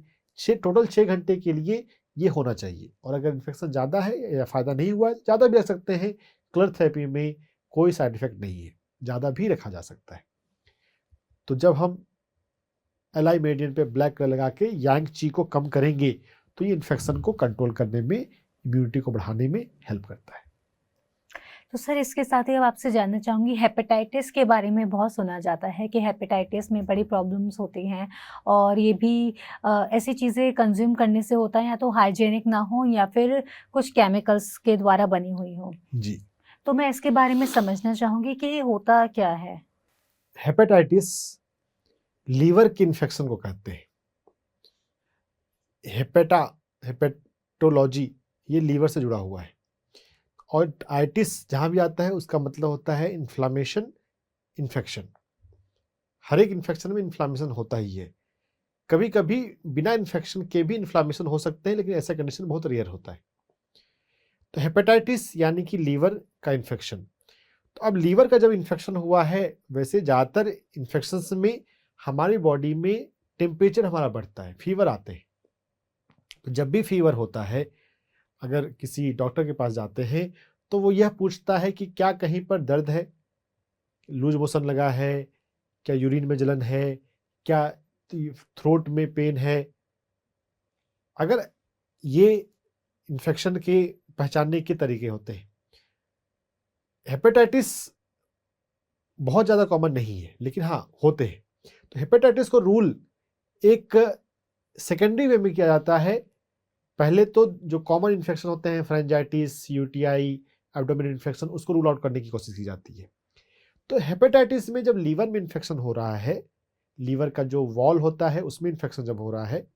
टोटल 6 घंटे के लिए ये होना चाहिए। और अगर इन्फेक्शन ज़्यादा है या फ़ायदा नहीं हुआ है, ज़्यादा भी रख सकते हैं। कलर थेरेपी में कोई साइड इफेक्ट नहीं है, ज़्यादा भी रखा जा सकता है। तो जब हम एलाई मेडियन पे ब्लैक कलर लगा के यांग ची को कम करेंगे तो ये इन्फेक्शन को कंट्रोल करने में, इम्यूनिटी को बढ़ाने में हेल्प करता है। तो सर इसके साथ ही अब आपसे जानना चाहूँगी, हेपेटाइटिस के बारे में बहुत सुना जाता है कि हेपेटाइटिस में बड़ी प्रॉब्लम्स होती हैं और ये भी ऐसी चीज़ें कंज्यूम करने से होता है या तो हाइजीनिक ना हो या फिर कुछ केमिकल्स के द्वारा बनी हुई हो। जी, तो मैं इसके बारे में समझना चाहूँगी कि ये होता क्या है? हेपेटाइटिस लीवर के इन्फेक्शन को कहते हैं। हेपेटोलॉजी ये लीवर से जुड़ा हुआ है, और आइटिस जहाँ भी आता है उसका मतलब होता है इन्फ्लामेशन, इन्फेक्शन। हर एक इन्फेक्शन में इन्फ्लामेशन होता ही है। कभी कभी बिना इन्फेक्शन के भी इन्फ्लामेशन हो सकते हैं, लेकिन ऐसा कंडीशन बहुत रेयर होता है। तो हेपेटाइटिस यानी कि लीवर का इन्फेक्शन। तो अब लीवर का जब इन्फेक्शन हुआ है, वैसे ज़्यादातर इन्फेक्शंस में हमारी बॉडी में टेम्परेचर हमारा बढ़ता है, फीवर आते हैं। तो जब भी फीवर होता है, अगर किसी डॉक्टर के पास जाते हैं तो वो यह पूछता है कि क्या कहीं पर दर्द है, लूज मोशन लगा है, क्या यूरिन में जलन है, क्या थ्रोट में पेन है। अगर ये इन्फेक्शन के पहचानने के तरीके होते हैं। हेपेटाइटिस बहुत ज़्यादा कॉमन नहीं है, लेकिन हाँ होते हैं। तो हेपेटाइटिस को रूल एक सेकेंडरी वे में किया जाता है। पहले तो जो कॉमन इन्फेक्शन होते हैं, फ्रेंजाइटिस, यूटीआई, एब्डोमिनल इन्फेक्शन, उसको रूल आउट करने की कोशिश की जाती है। तो हेपेटाइटिस में जब लीवर में इन्फेक्शन हो रहा है, लीवर का जो वॉल होता है उसमें इन्फेक्शन जब हो रहा है,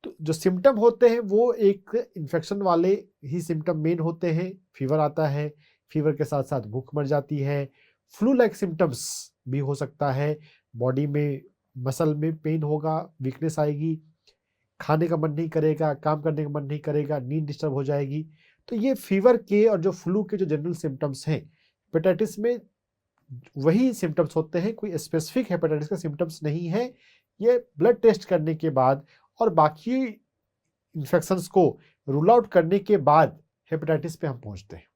तो जो सिम्टम होते हैं वो एक इन्फेक्शन वाले ही सिम्टम मेन होते हैं। फीवर आता है, फीवर के साथ साथ भूख मर जाती है, फ्लू लाइक सिम्टम्स भी हो सकता है, बॉडी में मसल में पेन होगा, वीकनेस आएगी, खाने का मन नहीं करेगा, काम करने का मन नहीं करेगा, नींद डिस्टर्ब हो जाएगी। तो ये फीवर के और जो फ्लू के जो जनरल सिम्टम्स हैं, हेपेटाइटिस में वही सिम्टम्स होते हैं, कोई स्पेसिफिक हेपेटाइटिस का सिम्टम्स नहीं है। ये ब्लड टेस्ट करने के बाद और बाकी इन्फेक्शंस को रूल आउट करने के बाद हेपेटाइटिस पे हम पहुंचते हैं।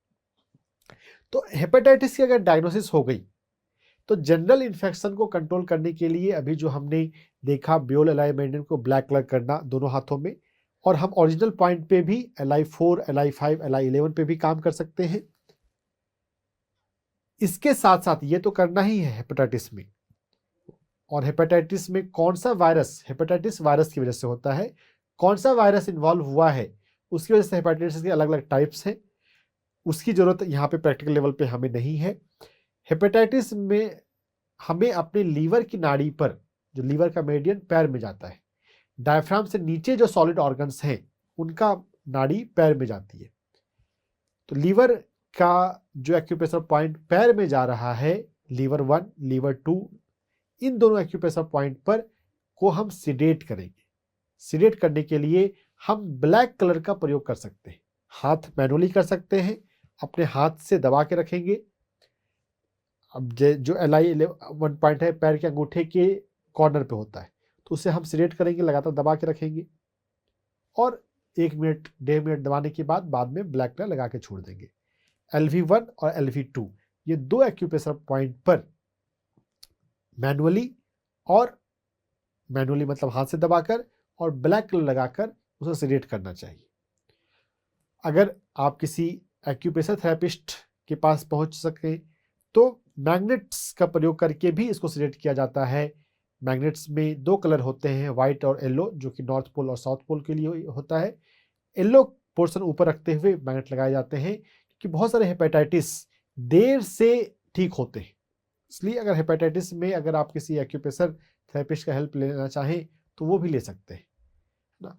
तो हेपेटाइटिस की अगर डायग्नोसिस हो गई तो जनरल इन्फेक्शन को कंट्रोल करने के लिए अभी जो हमने देखा, बियोल अलाइनमेंट को ब्लैक कलर करना दोनों हाथों में, और हम ओरिजिनल पॉइंट पे भी LI4, LI5, LI11 पे भी काम कर सकते हैं। इसके साथ साथ ये तो करना ही है हेपेटाइटिस में। और हेपेटाइटिस में कौन सा वायरस, हेपेटाइटिस वायरस की वजह से होता है, कौन सा वायरस इन्वॉल्व हुआ है, उसकी वजह से हेपेटाइटिस के अलग अलग टाइप्स हैं, उसकी जरूरत यहाँ पे प्रैक्टिकल लेवल पे हमें नहीं है। हेपेटाइटिस में हमें अपने लीवर की नाड़ी पर, जो लीवर का मेरिडियन पैर में जाता है, डायफ्राम से नीचे जो सॉलिड ऑर्गन्स हैं उनका नाड़ी पैर में जाती है। तो लीवर का जो एक्यूप्रेशर पॉइंट पैर में जा रहा है, लीवर 1, लीवर 2, इन दोनों एक्यूप्रेशर पॉइंट पर को हम सिडेट करेंगे। सिडेट करने के लिए हम ब्लैक कलर का प्रयोग कर सकते हैं। हाथ मैनुअली कर सकते हैं, अपने हाथ से दबा के रखेंगे। अब जो LI1 पॉइंट है पैर के अंगूठे के कॉर्नर पे होता है, तो उसे हम सिलेक्ट करेंगे, लगातार दबा के रखेंगे और 1 मिनट 1.5 मिनट दबाने के बाद में ब्लैक कलर लगा के छोड़ देंगे। LV1 और LV2 ये दो एक्यूप्रेशर पॉइंट पर मैनुअली मतलब हाथ से दबाकर और ब्लैक कलर लगाकर उसे सिलेक्ट करना चाहिए। अगर आप किसी एक्यूप्रेशर थेरेपिस्ट के पास पहुंच सके तो मैग्नेट्स का प्रयोग करके भी इसको सिलेक्ट किया जाता है। मैग्नेट्स में 2 कलर होते हैं, व्हाइट और येलो, जो कि नॉर्थ पोल और साउथ पोल के लिए होता है। येलो पोर्शन ऊपर रखते हुए मैग्नेट लगाए जाते हैं, क्योंकि बहुत सारे हेपेटाइटिस देर से ठीक होते हैं। इसलिए अगर हेपेटाइटिस में अगर आप किसी एक्यूप्रेशर थेरेपिस्ट का हेल्प लेना चाहें तो वो भी ले सकते हैं ना।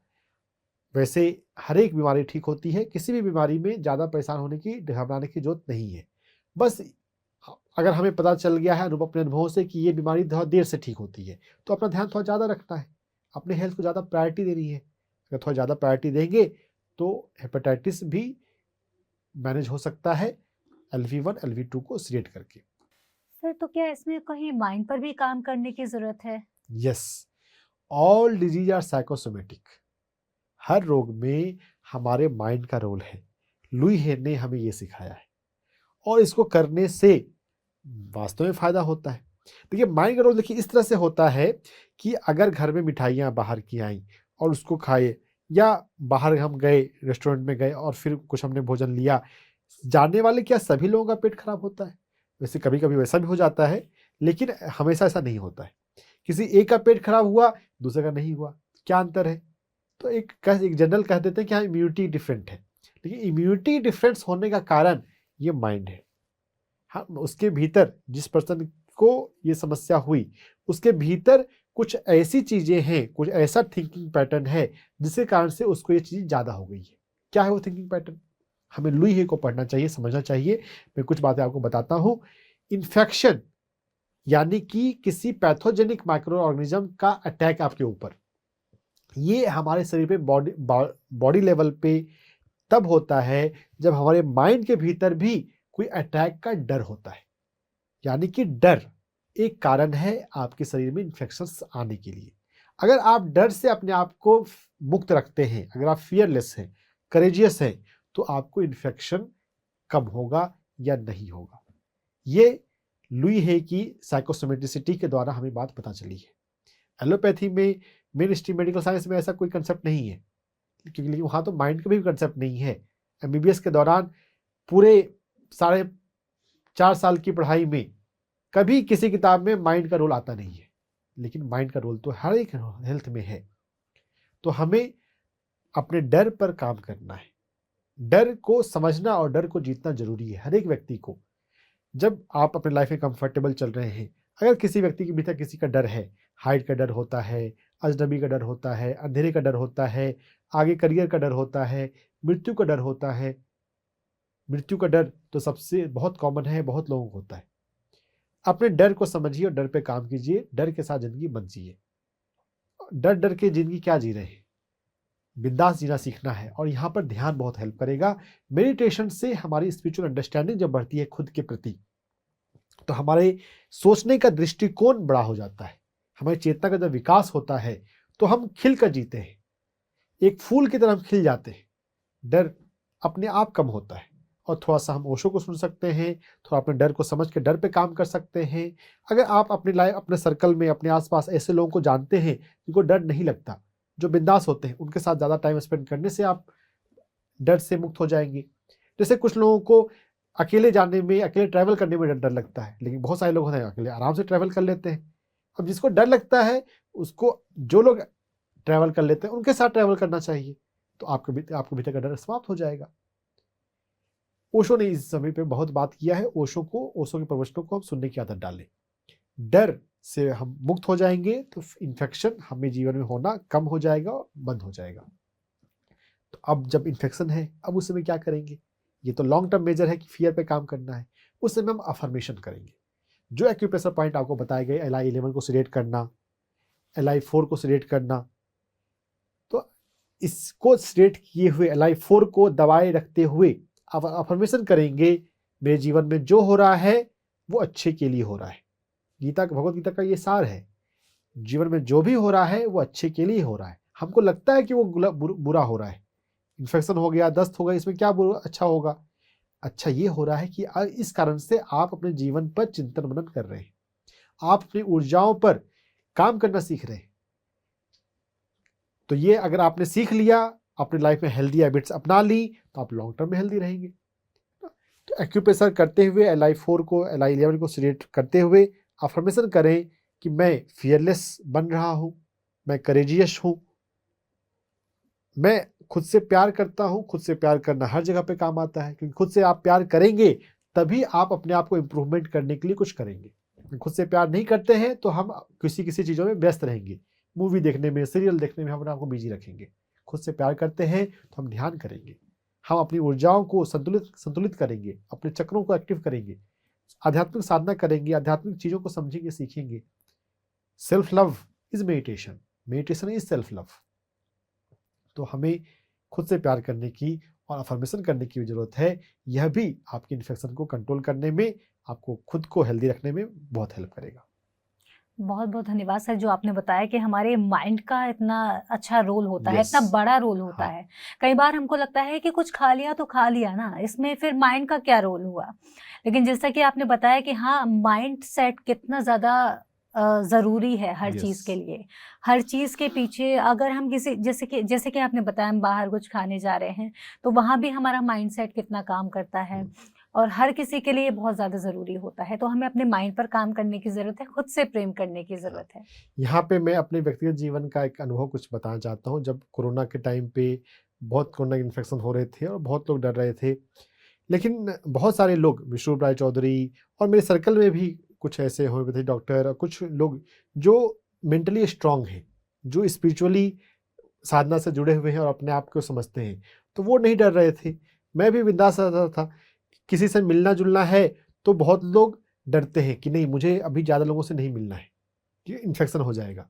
वैसे हर एक बीमारी ठीक होती है, किसी भी बीमारी में ज़्यादा परेशान होने की, घबराने की जरूरत नहीं है। बस अगर हमें पता चल गया है अपने अनुभवों से कि ये बीमारी थोड़ा देर से ठीक होती है, तो अपना ध्यान थोड़ा ज़्यादा रखना है, अपने हेल्थ को ज़्यादा प्रायोरिटी देनी है। अगर थोड़ा ज़्यादा प्रायोरिटी देंगे तो हेपेटाइटिस भी मैनेज हो सकता है LV1 LV2 को सीडेट करके। सर, तो क्या इसमें कहीं माइंड पर भी काम करने की ज़रूरत है? Yes, all disease are psychosomatic. हर रोग में हमारे माइंड का रोल है। लुई हे ने हमें ये सिखाया है और इसको करने से वास्तव में फायदा होता है। देखिए, माइंड का रोल देखिए इस तरह से होता है कि अगर घर में मिठाइयाँ बाहर की आई और उसको खाए, या बाहर हम गए रेस्टोरेंट में गए और फिर कुछ हमने भोजन लिया, जानने वाले क्या सभी लोगों का पेट खराब होता है? वैसे कभी कभी वैसा भी हो जाता है, लेकिन हमेशा ऐसा नहीं होता है। किसी एक का पेट खराब हुआ, दूसरे का नहीं हुआ, क्या अंतर है? तो एक जनरल कह देते हैं कि हाँ, इम्यूनिटी डिफरेंट है, लेकिन इम्यूनिटी डिफरेंस होने का कारण ये माइंड है। हाँ, उसके भीतर जिस पर्सन को ये समस्या हुई, उसके भीतर कुछ ऐसी चीजें हैं, कुछ ऐसा थिंकिंग पैटर्न है जिसके कारण से उसको ये चीज ज्यादा हो गई है। क्या है वो थिंकिंग पैटर्न? हमें लुई हे को पढ़ना चाहिए, समझना चाहिए। मैं कुछ बातें आपको बताता हूँ। इन्फेक्शन यानी कि किसी पैथोजेनिक माइक्रो ऑर्गेनिज्म का अटैक आपके ऊपर, ये हमारे शरीर पे बॉडी लेवल पे तब होता है जब हमारे माइंड के भीतर भी कोई अटैक का डर होता है। यानी कि डर एक कारण है आपके शरीर में इन्फेक्शंस आने के लिए। अगर आप डर से अपने आप को मुक्त रखते हैं, अगर आप फियरलेस हैं, करेजियस हैं, तो आपको इन्फेक्शन कम होगा या नहीं होगा। ये लुई हे की साइकोसोमेटिसिटी के द्वारा हमें बात पता चली है। एलोपैथी में, मेन स्ट्रीम मेडिकल साइंस में ऐसा कोई कंसेप्ट नहीं है, क्योंकि वहाँ तो माइंड का भी कंसेप्ट नहीं है। MBBS के दौरान पूरे 4.5 साल की पढ़ाई में कभी किसी किताब में माइंड का रोल आता नहीं है, लेकिन माइंड का रोल तो हर एक हेल्थ में है। तो हमें अपने डर पर काम करना है। डर को समझना और डर को जीतना जरूरी है हर एक व्यक्ति को। जब आप अपने लाइफ में कंफर्टेबल चल रहे हैं, अगर किसी व्यक्ति के भीतर किसी का डर है, हाइट का डर होता है, अजनबी का डर होता है, अंधेरे का डर होता है, आगे करियर का डर होता है, मृत्यु का डर होता है। मृत्यु का डर तो सबसे बहुत कॉमन है, बहुत लोगों को होता है। अपने डर को समझिए और डर पे काम कीजिए। डर के साथ जिंदगी मत जिए। डर डर के जिंदगी क्या जी रहे हैं? बिंदास जीना सीखना है, और यहाँ पर ध्यान बहुत हेल्प करेगा। मेडिटेशन से हमारी स्पिरिचुअल अंडरस्टैंडिंग जब बढ़ती है खुद के प्रति, तो हमारे सोचने का दृष्टिकोण बड़ा हो जाता है। हमारी चेतना का जब विकास होता है तो हम खिल कर जीते हैं, एक फूल की तरह हम खिल जाते हैं। डर अपने आप कम होता है। और थोड़ा सा हम ओशो को सुन सकते हैं, थोड़ा अपने डर को समझ के डर पे काम कर सकते हैं। अगर आप अपने लाइफ, अपने सर्कल में, अपने आसपास ऐसे लोगों को जानते हैं जिनको डर नहीं लगता, जो बिंदास होते हैं, उनके साथ ज़्यादा टाइम स्पेंड करने से आप डर से मुक्त हो जाएंगे। जैसे कुछ लोगों को अकेले जाने में, अकेले ट्रैवल करने में डर लगता है, लेकिन बहुत सारे लोग होते हैं अकेले आराम से ट्रैवल कर लेते हैं। अब जिसको डर लगता है, उसको, जो लोग ट्रैवल कर लेते हैं उनके साथ ट्रैवल करना चाहिए, तो आपको भीतर का डर समाप्त हो जाएगा। ओशो ने इस समय पे बहुत बात किया है। ओशो के प्रवचनों को हम सुनने की आदत डालें। डर से हम मुक्त हो जाएंगे तो इन्फेक्शन हमें जीवन में होना कम हो जाएगा और बंद हो जाएगा। तो अब जब इन्फेक्शन है, अब उस समय क्या करेंगे? ये तो लॉन्ग टर्म मेजर है कि फियर पे काम करना है। उस समय हम अफर्मेशन करेंगे। जो एक्यूप्रेशर पॉइंट आपको बताए गए, LI11 को सिलेक्ट करना, LI4 को सिलेक्ट करना, तो इसको सिलेक्ट किए हुए LI4 को दबाए रखते हुए अब अफर्मेशन करेंगे, मेरे जीवन में जो हो रहा है वो अच्छे के लिए हो रहा है। भगवत गीता का ये सार है। जीवन में जो भी हो रहा है वो अच्छे के लिए हो रहा है। हमको लगता है कि वो बुरा हो रहा है, इन्फेक्शन हो गया, दस्त हो गया, इसमें क्या अच्छा होगा? अच्छा ये हो रहा है कि इस कारण से आप अपने जीवन पर चिंतन मनन कर रहे हैं, आप अपनी ऊर्जाओं पर काम करना सीख रहे हैं। तो ये अगर आपने सीख लिया, अपने लाइफ में हेल्दी हैबिट्स अपना ली, तो आप लॉन्ग टर्म में हेल्दी रहेंगे। तो एक्यूप्रेशर करते हुए LI4 को, LI11 को सिलेक्ट करते हुए अफर्मेशन करें कि मैं फियरलेस बन रहा हूं, मैं करेजियस हूं, मैं खुद से प्यार करता हूं। खुद से प्यार करना हर जगह पे काम आता है, क्योंकि खुद से आप प्यार करेंगे तभी आप अपने आप को इम्प्रूवमेंट करने के लिए कुछ करेंगे। खुद से प्यार नहीं करते हैं तो हम किसी चीज़ों में व्यस्त रहेंगे, मूवी देखने में, सीरियल देखने में हम अपने आप को बिजी रखेंगे। खुद से प्यार करते हैं तो हम ध्यान करेंगे, हम अपनी ऊर्जाओं को संतुलित करेंगे, अपने चक्रों को एक्टिव करेंगे, आध्यात्मिक साधना करेंगे, आध्यात्मिक चीज़ों को समझेंगे, सीखेंगे। Self love is meditation, meditation is self love. तो हमें खुद से प्यार करने की और अफर्मेशन करने की ज़रूरत है। यह भी आपके इन्फेक्शन को कंट्रोल करने में, आपको खुद को हेल्दी रखने में बहुत हेल्प करेगा। बहुत बहुत धन्यवाद सर, जो आपने बताया कि हमारे माइंड का इतना अच्छा रोल होता है, Yes. इतना बड़ा रोल होता हाँ। है। कई बार हमको लगता है कि कुछ खा लिया तो खा लिया ना, इसमें फिर माइंड का क्या रोल हुआ। लेकिन जैसा कि आपने बताया कि हाँ, माइंड सेट कितना ज़्यादा ज़रूरी है हर चीज़ Yes. के लिए। हर चीज़ के पीछे अगर हम किसी जैसे कि आपने बताया हम बाहर कुछ खाने जा रहे हैं, तो वहाँ भी हमारा माइंड सेट कितना काम करता है और हर किसी के लिए बहुत ज़्यादा ज़रूरी होता है। तो हमें अपने माइंड पर काम करने की ज़रूरत है, खुद से प्रेम करने की ज़रूरत है। यहाँ पे मैं अपने व्यक्तिगत जीवन का एक अनुभव कुछ बताना चाहता हूँ। जब कोरोना के टाइम पे बहुत कोरोना इन्फेक्शन हो रहे थे और बहुत लोग डर रहे थे, लेकिन बहुत सारे लोग, विष्णु राय चौधरी और मेरे सर्कल में भी कुछ ऐसे होम्योपैथी डॉक्टर और कुछ लोग जो मेंटली स्ट्रांग हैं, जो स्पिरिचुअली साधना से जुड़े हुए हैं और अपने आप को समझते हैं, तो वो नहीं डर रहे थे। मैं भी बिंदास रहता था। किसी से मिलना जुलना है तो बहुत लोग डरते हैं कि नहीं, मुझे अभी ज़्यादा लोगों से नहीं मिलना है कि इन्फेक्शन हो जाएगा।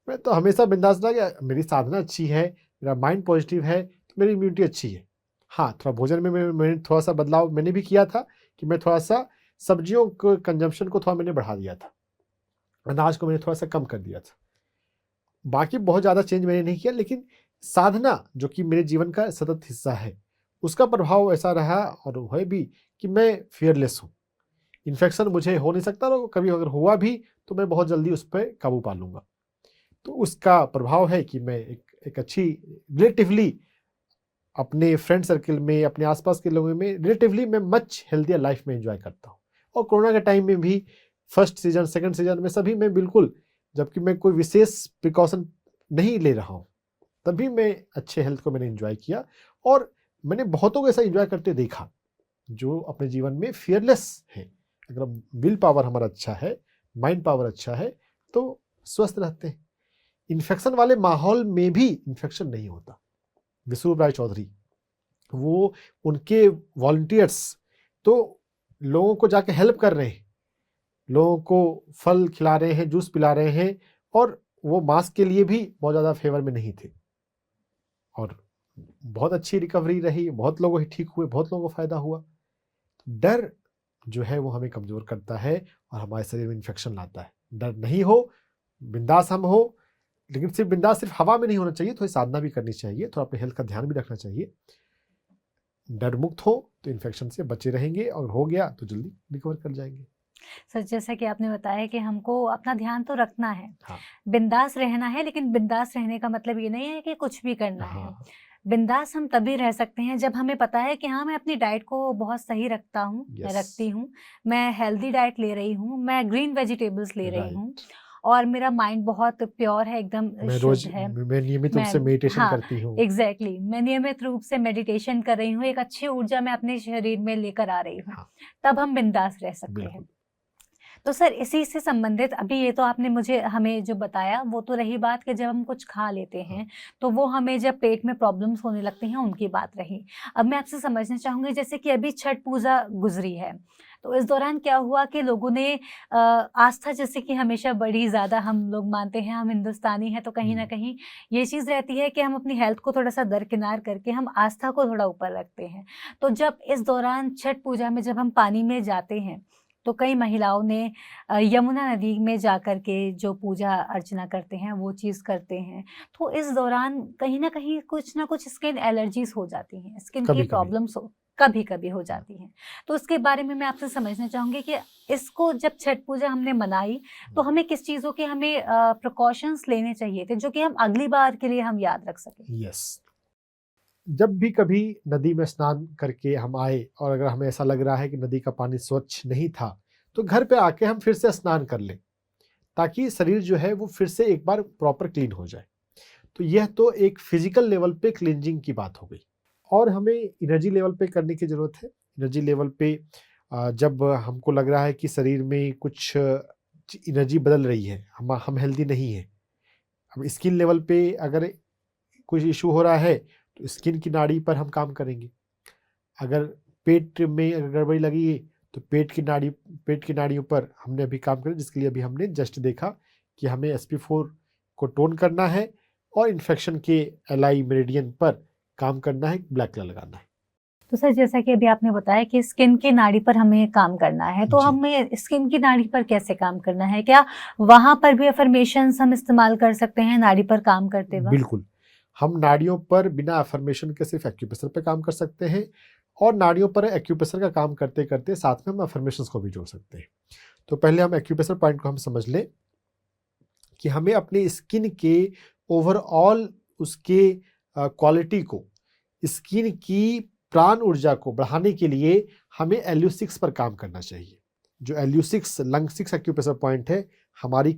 मैं तो हमेशा बिंदास रहा कि मेरी साधना अच्छी है, मेरा माइंड पॉजिटिव है, तो मेरी इम्यूनिटी अच्छी है। हाँ, थोड़ा भोजन में मैंने थोड़ा सा बदलाव मैंने भी किया था कि मैं थोड़ा सा सब्जियों को कंजम्पशन को थोड़ा मैंने बढ़ा दिया था, अनाज को मैंने थोड़ा सा कम कर दिया था। बाकी बहुत ज़्यादा चेंज मैंने नहीं किया, लेकिन साधना जो कि मेरे जीवन का सतत हिस्सा है, उसका प्रभाव ऐसा रहा और है भी कि मैं फियरलेस हूँ। इन्फेक्शन मुझे हो नहीं सकता, और कभी अगर हुआ भी तो मैं बहुत जल्दी उस पर काबू पा लूँगा। तो उसका प्रभाव है कि मैं एक अच्छी रिलेटिवली अपने फ्रेंड सर्कल में, अपने आसपास के लोगों में रिलेटिवली मैं मच हेल्थियर लाइफ में एंजॉय करता हूँ। और कोरोना के टाइम में भी फर्स्ट सीजन, सेकंड सीजन में सभी मैं बिल्कुल, जबकि मैं कोई विशेष प्रिकॉशन नहीं ले रहा हूँ, तभी मैं अच्छे हेल्थ को मैंने एंजॉय किया। और मैंने बहुतों को ऐसा एंजॉय करते देखा जो अपने जीवन में फियरलेस है। अगर विल पावर हमारा अच्छा है, माइंड पावर अच्छा है, तो स्वस्थ रहते हैं। इन्फेक्शन वाले माहौल में भी इन्फेक्शन नहीं होता। विष्णु राय चौधरी, वो उनके वॉलंटियर्स तो लोगों को जाके हेल्प कर रहे हैं, लोगों को फल खिला रहे हैं, जूस पिला रहे हैं, और वो मास्क के लिए भी बहुत ज़्यादा फेवर में नहीं थे। और बहुत अच्छी रिकवरी रही, बहुत लोगों ठीक हुए, बहुत लोगों को फायदा हुआ। डर जो है वो हमें कमजोर करता है और हमारे शरीर में इन्फेक्शन लाता है। डर नहीं हो, बिंदास हम हो, लेकिन सिर्फ बिंदास सिर्फ हवा में नहीं होना चाहिए, थोड़ी साधना भी करनी चाहिए, थोड़ा अपने हेल्थ का ध्यान भी रखना चाहिए। डर मुक्त हो तो इन्फेक्शन से बचे रहेंगे, और हो गया तो जल्दी रिकवर कर जाएंगे। सर, जैसा कि आपने बताया कि हमको अपना ध्यान तो रखना है, हाँ, बिंदास रहना है, लेकिन बिंदास रहने का मतलब ये नहीं है कि कुछ भी करना है। हाँ, बिंदास हम तभी रह सकते हैं जब हमें पता है कि हाँ, मैं अपनी डाइट को बहुत सही रखता हूँ, मैं यस, रखती हूँ, मैं हेल्दी डाइट ले रही हूँ, मैं ग्रीन वेजिटेबल्स ले रही हूँ राइट। और मेरा माइंड बहुत प्योर है, एकदम शुद्ध है। मैं नियमित रूप मैं से मेडिटेशन हाँ, करती हूँ। एग्जैक्टली मैं नियमित रूप से मेडिटेशन कर रही हूँ, एक अच्छी ऊर्जा मैं अपने शरीर में लेकर आ रही हूँ, हाँ, तब हम बिंदास रह सकते हैं। बिल्कुल। तो सर, इसी से संबंधित अभी ये तो आपने मुझे हमें जो बताया वो तो रही बात कि जब हम कुछ खा लेते हैं तो वो हमें जब पेट में प्रॉब्लम्स होने लगती हैं उनकी बात रही। अब मैं आपसे समझना चाहूंगी, जैसे कि अभी छठ पूजा गुजरी है, तो इस दौरान क्या हुआ कि लोगों ने आस्था, जैसे कि हमेशा बड़ी ज़्यादा हम लोग मानते हैं, हम हिंदुस्तानी हैं, तो कहीं ना कहीं ये चीज़ रहती है कि हम अपनी हेल्थ को थोड़ा सा दरकिनार करके हम आस्था को थोड़ा ऊपर रखते हैं। तो जब इस दौरान छठ पूजा में जब हम पानी में जाते हैं तो कई महिलाओं ने यमुना नदी में जाकर के जो पूजा अर्चना करते हैं वो चीज़ करते हैं। तो इस दौरान कहीं न कहीं कुछ न कुछ स्किन एलर्जीज़ हो जाती हैं, स्किन की कभी-कभी। प्रॉब्लम्स कभी-कभी हो जाती हैं। तो उसके बारे में मैं आपसे समझना चाहूँगी कि इसको जब छठ पूजा हमने मनाई तो हमें किस चीज़ों के हमें प्रिकॉशंस लेने चाहिए थे जो कि हम अगली बार के लिए हम याद रख सकें? यस। जब भी कभी नदी में स्नान करके हम आए और अगर हमें ऐसा लग रहा है कि नदी का पानी स्वच्छ नहीं था, तो घर पे आके हम फिर से स्नान कर लें, ताकि शरीर जो है वो फिर से एक बार प्रॉपर क्लीन हो जाए। तो यह तो एक फिजिकल लेवल पे क्लींजिंग की बात हो गई। और हमें एनर्जी लेवल पे करने की ज़रूरत है। एनर्जी लेवल पे जब हमको लग रहा है कि शरीर में कुछ एनर्जी बदल रही है, हम हेल्दी नहीं हैं। अब स्किन लेवल पे अगर कुछ इशू हो रहा है तो स्किन की नाड़ी पर हम काम करेंगे। अगर पेट में अगर गड़बड़ी लगी तो पेट की नाड़ियों पर हमने अभी काम किया, जिसके लिए अभी हमने जस्ट देखा कि हमें sp4 को टोन करना है और इन्फेक्शन के एलाई मेरिडियन पर काम करना है, ब्लैक कलर लगाना है। तो सर जैसा कि अभी आपने बताया कि स्किन की नाड़ी पर हमें काम करना है, तो जी। हमें स्किन की नाड़ी पर कैसे काम करना है? क्या वहां पर भी अफर्मेशंस हम इस्तेमाल कर सकते हैं नाड़ी पर काम करते वक्त? बिल्कुल, हम नाड़ियों पर बिना अफर्मेशन के सिर्फ एक्यूप्रेशर पे काम कर सकते हैं, और नाड़ियों पर एक्यूप्रेशर का काम करते करते साथ में हम अफर्मेशंस को भी जोड़ सकते हैं। तो पहले हम एक्यूप्रेशर पॉइंट को हम समझ लें कि हमें अपनी स्किन के ओवरऑल उसके क्वालिटी को, स्किन की प्राण ऊर्जा को बढ़ाने के लिए हमें LU6 पर काम करना चाहिए। जो LU6 लंग 6 एक्यूप्रेशर पॉइंट है, हमारी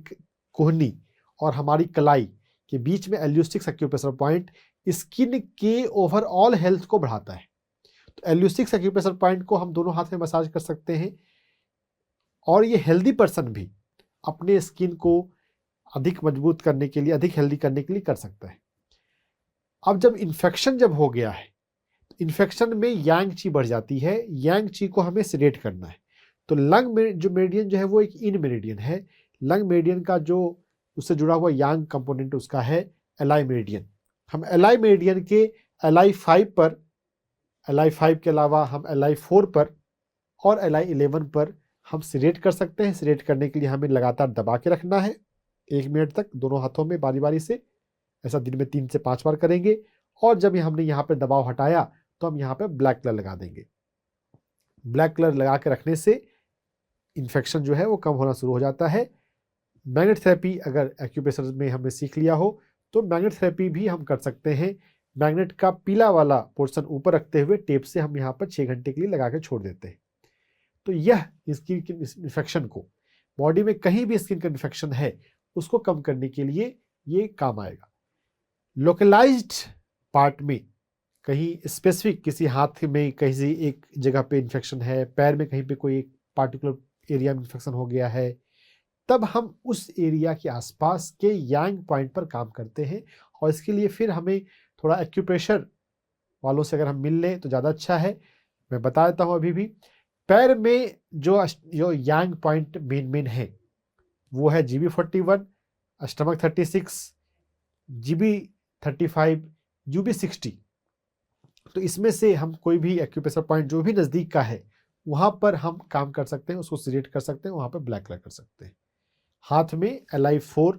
कोहनी और हमारी कलाई के बीच में LU6 एक्यूप्रेशर पॉइंट स्किन के ओवरऑल हेल्थ को बढ़ाता है। तो LU6 एक्यूप्रेशर पॉइंट को हम दोनों हाथ में मसाज कर सकते हैं, और ये हेल्दी पर्सन भी अपने स्किन को अधिक मजबूत करने के लिए, अधिक हेल्दी करने के लिए कर सकता है। अब जब इन्फेक्शन जब हो गया है, इन्फेक्शन में यांग ची बढ़ जाती है, यांग ची को हमें सिलेट करना है। तो लंग में जो मेरिडियन जो है वो एक इन मेरिडियन है। लंग मेरिडियन का जो उससे जुड़ा हुआ यांग कंपोनेंट उसका है एलाई मेरिडियन। हम एलाई मेरिडियन के LI5 पर, LI5 के अलावा हम LI4 पर और LI11 पर हम सिलेट कर सकते हैं। सिलेट करने के लिए हमें लगातार दबा के रखना है 1 मिनट तक दोनों हाथों में बारी बारी से। ऐसा दिन में 3 से 5 बार करेंगे, और जब हमने यहाँ पे दबाव हटाया तो हम यहाँ पे ब्लैक कलर लगा देंगे। ब्लैक कलर लगा के रखने से इन्फेक्शन जो है वो कम होना शुरू हो जाता है। मैग्नेट थेरेपी अगर एक्यूप्रेशर में हमने सीख लिया हो तो मैग्नेट थेरेपी भी हम कर सकते हैं। मैग्नेट का पीला वाला पोर्शन ऊपर रखते हुए टेप से हम यहाँ पर 6 घंटे के लिए लगा के छोड़ देते हैं। तो यह स्किन के इन्फेक्शन को, बॉडी में कहीं भी स्किन का इन्फेक्शन है उसको कम करने के लिए ये काम आएगा। लोकलाइज्ड पार्ट में, कहीं स्पेसिफिक किसी हाथ में कहीं एक जगह पे इन्फेक्शन है, पैर में कहीं पे कोई एक पार्टिकुलर एरिया में इन्फेक्शन हो गया है, तब हम उस एरिया के आसपास के यांग पॉइंट पर काम करते हैं। और इसके लिए फिर हमें थोड़ा एक्यूप्रेशर वालों से अगर हम मिल लें तो ज़्यादा अच्छा है। मैं बता देता हूँ अभी भी, पैर में जो यांग पॉइंट मेन है वो है GB41, स्टमक 36, GB35, UB60। तो इसमें से हम कोई भी एक्यूप्रेशर पॉइंट जो भी नज़दीक का है वहाँ पर हम काम कर सकते हैं, उसको सिलेक्ट कर सकते हैं, वहाँ पर ब्लैक कलर कर सकते हैं। हाथ में LI4,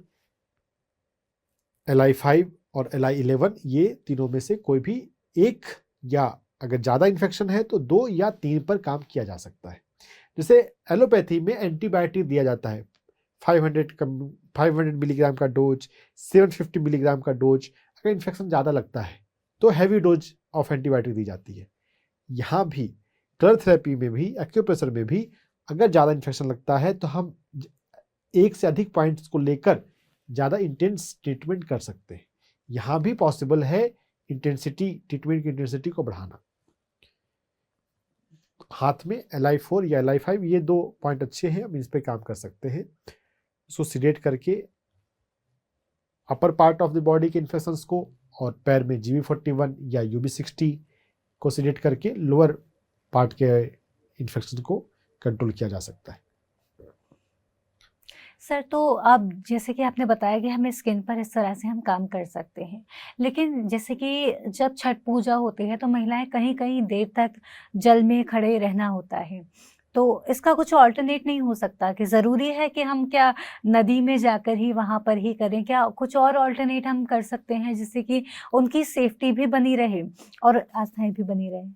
LI5 और LI11, ये तीनों में से कोई भी एक, या अगर ज़्यादा इन्फेक्शन है तो 2 या 3 पर काम किया जा सकता है। जैसे एलोपैथी में एंटीबायोटिक दिया जाता है 500 मिलीग्राम का डोज, 750 मिलीग्राम का डोज। अगर इन्फेक्शन ज़्यादा लगता है तो हैवी डोज ऑफ एंटीबायोटिक दी जाती है। यहाँ भी कलर थेरेपी में भी, एक्यूप्रेशर में भी अगर ज़्यादा इन्फेक्शन लगता है तो हम एक से अधिक पॉइंट्स को लेकर ज़्यादा इंटेंस ट्रीटमेंट कर सकते हैं। यहाँ भी पॉसिबल है इंटेंसिटी, ट्रीटमेंट की इंटेंसिटी को बढ़ाना। हाथ में LI4 या LI5, ये 2 पॉइंट अच्छे हैं, हम इस पे काम कर सकते हैं। इसको सिलेट करके upper part of the body के इन्फेक्शंस को, और पैर में GB41 या UB60 को सिलेट करके लोअर पार्ट के इन्फेक्शन को कंट्रोल किया जा सकता है। सर तो अब जैसे कि आपने बताया कि हमें स्किन पर इस तरह से हम काम कर सकते हैं, लेकिन जैसे कि जब छठ पूजा होती है तो महिलाएं कहीं कहीं देर तक जल में खड़े रहना होता है, तो इसका कुछ ऑल्टरनेट नहीं हो सकता कि ज़रूरी है कि हम क्या नदी में जाकर ही वहाँ पर ही करें? क्या कुछ और ऑल्टरनेट हम कर सकते हैं जिससे कि उनकी सेफ्टी भी बनी रहे और आस्थाएं भी बनी रहे?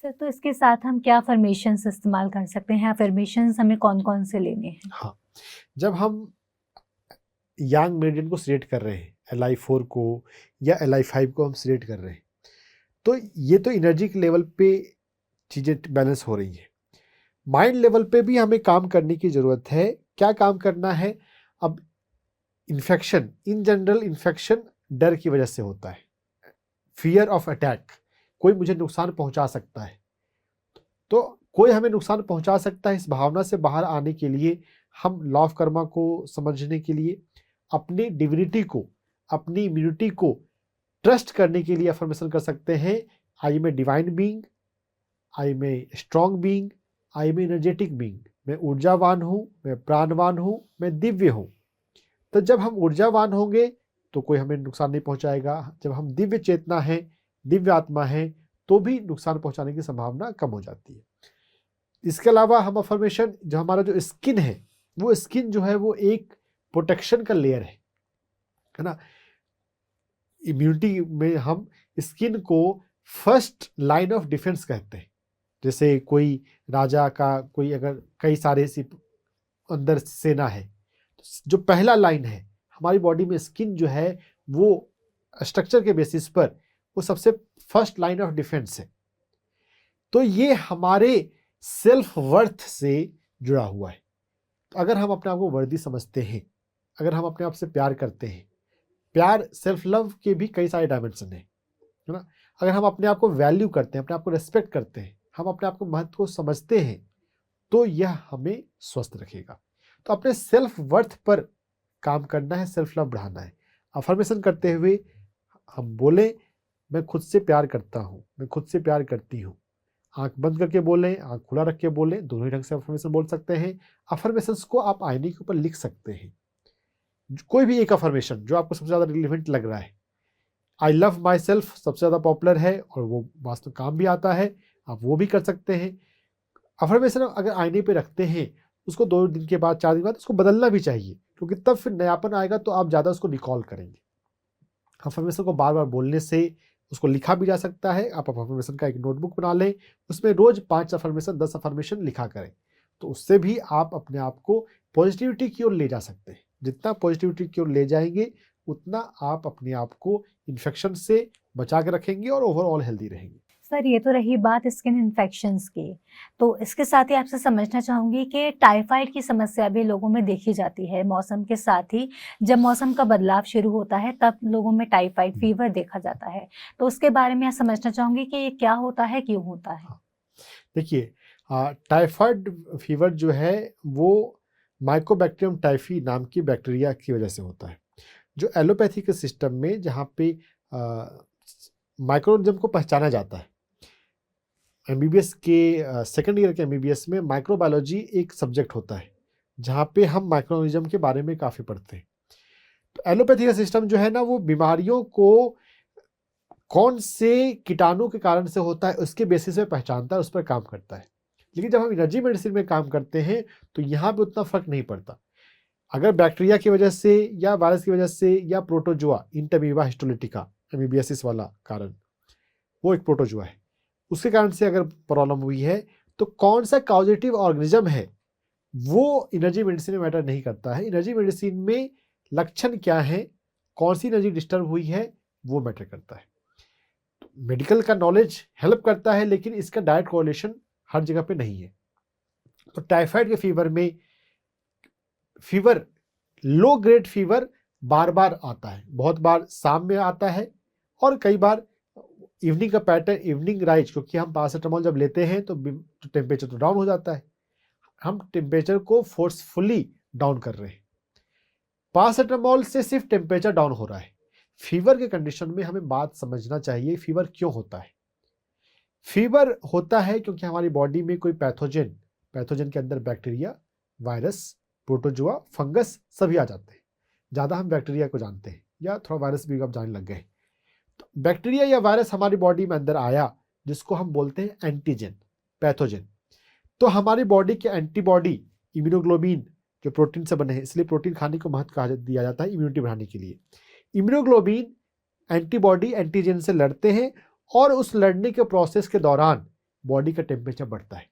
सर तो इसके साथ हम क्या अफर्मेशंस इस्तेमाल कर सकते हैं? अफर्मेशंस हमें कौन कौन से लेने हैं? हाँ, जब हम यांग मेरिडियन को सिलेक्ट कर रहे हैं, LI4 को या LI5 को हम सिलेक्ट कर रहे हैं, तो ये तो एनर्जी के लेवल पे चीज़ें बैलेंस हो रही हैं। माइंड लेवल पे भी हमें काम करने की ज़रूरत है। क्या काम करना है? अब इन्फेक्शन, इन जनरल इन्फेक्शन डर की वजह से होता है, फियर ऑफ अटैक। कोई मुझे नुकसान पहुंचा सकता है, तो कोई हमें नुकसान पहुंचा सकता है, इस भावना से बाहर आने के लिए हम लॉ ऑफ कर्मा को समझने के लिए, अपनी डिविनिटी को, अपनी इम्यूनिटी को ट्रस्ट करने के लिए अफर्मेशन कर सकते हैं। I am a divine being, I am a strong being, I am energetic being, मैं ऊर्जावान हूँ, मैं प्राणवान हूँ, मैं दिव्य हूँ। तो जब हम ऊर्जावान होंगे तो कोई हमें नुकसान नहीं पहुंचाएगा। जब हम दिव्य चेतना है, दिव्य आत्मा है, तो भी नुकसान पहुंचाने की संभावना कम हो जाती है। इसके अलावा हम अफर्मेशन, जो हमारा जो स्किन है, वो स्किन जो है वो एक प्रोटेक्शन का लेयर है ना। इम्यूनिटी में हम स्किन को फर्स्ट लाइन ऑफ डिफेंस कहते हैं। जैसे कोई राजा का कोई अगर कई सारे अंदर सेना है, तो जो पहला लाइन है हमारी बॉडी में स्किन जो है वो स्ट्रक्चर के बेसिस पर वो सबसे फर्स्ट लाइन ऑफ डिफेंस है। तो ये हमारे सेल्फ वर्थ से जुड़ा हुआ है। तो अगर हम अपने आप को वर्दी समझते हैं, अगर हम अपने आप से प्यार करते हैं, प्यार सेल्फ लव के भी कई सारे डायमेंशन है ना। अगर हम अपने आप को वैल्यू करते हैं, अपने आप को रेस्पेक्ट करते हैं, हम अपने आप को महत्व को समझते हैं, तो यह हमें स्वस्थ रखेगा। तो अपने सेल्फ वर्थ पर काम करना है, सेल्फ लव बढ़ाना है। अफर्मेशन करते हुए हम बोले मैं खुद से प्यार करता हूँ, मैं खुद से प्यार करती हूँ। आंख बंद करके बोलें, आंख खुला रख के बोलें, दोनों ही ढंग से अफर्मेशन बोल सकते हैं। अफर्मेशंस को आप आईने के ऊपर लिख सकते हैं। कोई भी एक अफर्मेशन जो आपको सबसे ज़्यादा रिलेवेंट लग रहा है। आई लव माई सेल्फ सबसे ज़्यादा पॉपुलर है और वो वास्तव काम भी आता है, आप वो भी कर सकते हैं। अफर्मेशन अगर आईने पे रखते हैं, उसको 2 दिन के बाद 4 दिन बाद उसको बदलना भी चाहिए, क्योंकि तब फिर नयापन आएगा तो आप ज़्यादा उसको रिकॉल करेंगे। अफर्मेशन को बार बार बोलने से उसको लिखा भी जा सकता है। आप अफर्मेशन का एक नोटबुक बना लें, उसमें रोज 5 अफर्मेशन 10 अफर्मेशन लिखा करें, तो उससे भी आप अपने आप को पॉजिटिविटी की ओर ले जा सकते हैं। जितना पॉजिटिविटी की ओर ले जाएंगे उतना आप अपने आप को इन्फेक्शन से बचा के रखेंगे और ओवरऑल हेल्दी रहेंगे। सर, ये तो रही बात स्किन इन्फेक्शंस की, तो इसके साथ ही आपसे समझना चाहूंगी कि टाइफाइड की समस्या भी लोगों में देखी जाती है मौसम के साथ ही। जब मौसम का बदलाव शुरू होता है तब लोगों में टाइफाइड फीवर देखा जाता है, तो उसके बारे में समझना चाहूंगी कि ये क्या होता है, क्यों होता है। देखिए, टाइफाइड फीवर जो है वो माइकोबैक्टीरियम टाइफी नाम की बैक्टीरिया की वजह से होता है, जो एलोपैथी के सिस्टम में जहाँ पे माइक्रोऑर्गेनिज्म को पहचाना जाता है। एमबीबीएस के सेकेंड ईयर के एमबीबीएस में माइक्रोबायोलॉजी एक सब्जेक्ट होता है, जहाँ पे हम माइक्रोऑर्गेनिज्म के बारे में काफ़ी पढ़ते हैं। तो एलोपैथी का सिस्टम जो है ना, वो बीमारियों को कौन से कीटाणु के कारण से होता है उसके बेसिस पे पहचानता है, उस पर काम करता है। लेकिन जब हम एनर्जी मेडिसिन में काम करते हैं तो यहाँ पे उतना फर्क नहीं पड़ता। अगर बैक्टीरिया की वजह से या वायरस की वजह से या प्रोटोजुआ इंटरमीवा हिस्टोलिटिका एमीबियासिस वाला कारण, वो एक प्रोटोजुआ है, उसके कारण से अगर प्रॉब्लम हुई है, तो कौन सा कॉजेटिव ऑर्गेनिज्म है वो एनर्जी मेडिसिन में मैटर नहीं करता है। एनर्जी मेडिसिन में लक्षण क्या है, कौन सी एनर्जी डिस्टर्ब हुई है, वो मैटर करता है। तो मेडिकल का नॉलेज हेल्प करता है, लेकिन इसका डायरेक्ट कोरिलेशन हर जगह पे नहीं है। तो टाइफाइड के फीवर में फीवर, लो ग्रेड फीवर बार बार आता है, बहुत बार शाम में आता है और कई बार इवनिंग का पैटर्न, इवनिंग राइज, क्योंकि हम पैरासिटामोल जब लेते हैं तो टेम्परेचर तो डाउन हो जाता है, हम टेम्परेचर को फोर्सफुली डाउन कर रहे हैं। पैरासिटामोल से सिर्फ टेम्परेचर डाउन हो रहा है। फीवर के कंडीशन में हमें बात समझना चाहिए, फीवर क्यों होता है। फीवर होता है क्योंकि हमारी बॉडी में कोई पैथोजन के अंदर बैक्टीरिया, वायरस, प्रोटोजुआ, फंगस सभी आ जाते हैं। ज़्यादा हम बैक्टीरिया को जानते हैं, या थोड़ा वायरस भी अब जानने लग गए। तो बैक्टीरिया या वायरस हमारी बॉडी में अंदर आया, जिसको हम बोलते हैं एंटीजन, पैथोजन। तो हमारी बॉडी के एंटीबॉडी, इम्यूनोग्लोबिन जो प्रोटीन से बने हैं, इसलिए प्रोटीन खाने को महत्व दिया जाता है इम्यूनिटी बढ़ाने के लिए। इम्यूनोग्लोबिन एंटीबॉडी एंटीजन से लड़ते हैं और उस लड़ने के प्रोसेस के दौरान बॉडी का टेम्परेचर बढ़ता है,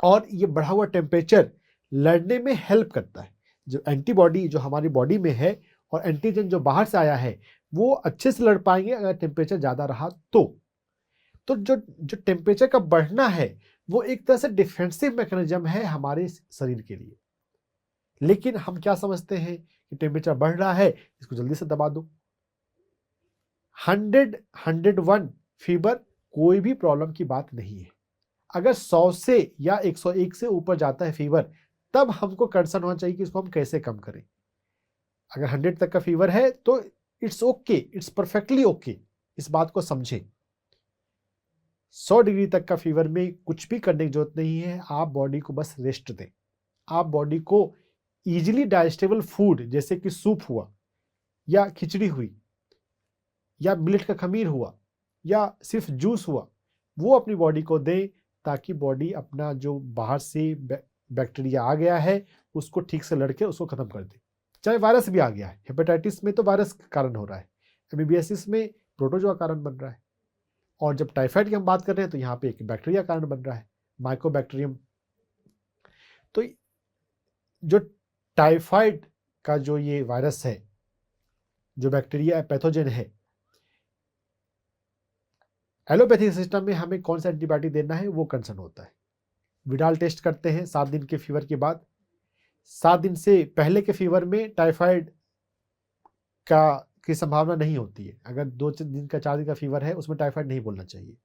और ये बढ़ा हुआ टेम्परेचर लड़ने में हेल्प करता है। जो एंटीबॉडी जो हमारी बॉडी में है और एंटीजन जो बाहर से आया है, वो अच्छे से लड़ पाएंगे अगर टेम्परेचर ज़्यादा रहा तो जो टेम्परेचर का बढ़ना है वो एक तरह से डिफेंसिव मैकेनिज्म है हमारे शरीर के लिए। लेकिन हम क्या समझते हैं कि टेम्परेचर बढ़ रहा है, इसको जल्दी से दबा दो। 101 फीवर कोई भी प्रॉब्लम की बात नहीं है। अगर 100 से या 101 से ऊपर जाता है फीवर, तब हमको कंसर्न होना चाहिए कि इसको हम कैसे कम करें। अगर 100 तक का फीवर है तो it's okay, it's perfectly okay, इस बात को समझें। 100 डिग्री तक का फीवर में कुछ भी करने की जरूरत नहीं है, आप बॉडी को बस रेस्ट दें। आप बॉडी को इजीली डाइजेस्टेबल फूड जैसे कि सूप हुआ या खिचड़ी हुई या मिलेट का खमीर हुआ या सिर्फ जूस हुआ, वो अपनी बॉडी को दें, ताकि बॉडी अपना जो बाहर से बैक्टीरिया आ गया है उसको ठीक से लड़के उसको खत्म कर दे। चाहे वायरस भी आ गया है, हेपेटाइटिस में तो वायरस का कारण हो रहा है, एमीबियासिस में प्रोटोजोआ कारण बन रहा है, और जब टाइफाइड की हम बात कर रहे हैं तो यहाँ पे एक बैक्टीरिया कारण बन रहा है, माइकोबैक्टीरियम। तो जो टाइफाइड का जो ये वायरस है, जो बैक्टीरिया पैथोजन है, एलोपैथिक सिस्टम में हमें कौन सा एंटीबायोटिक देना है वो कंसर्न होता है। विडाल टेस्ट करते हैं 7 दिन के फीवर के बाद। 7 दिन से पहले के फीवर में टाइफाइड की संभावना नहीं होती है। अगर 2 दिन का 4 दिन का फीवर है उसमें टाइफाइड नहीं बोलना चाहिए।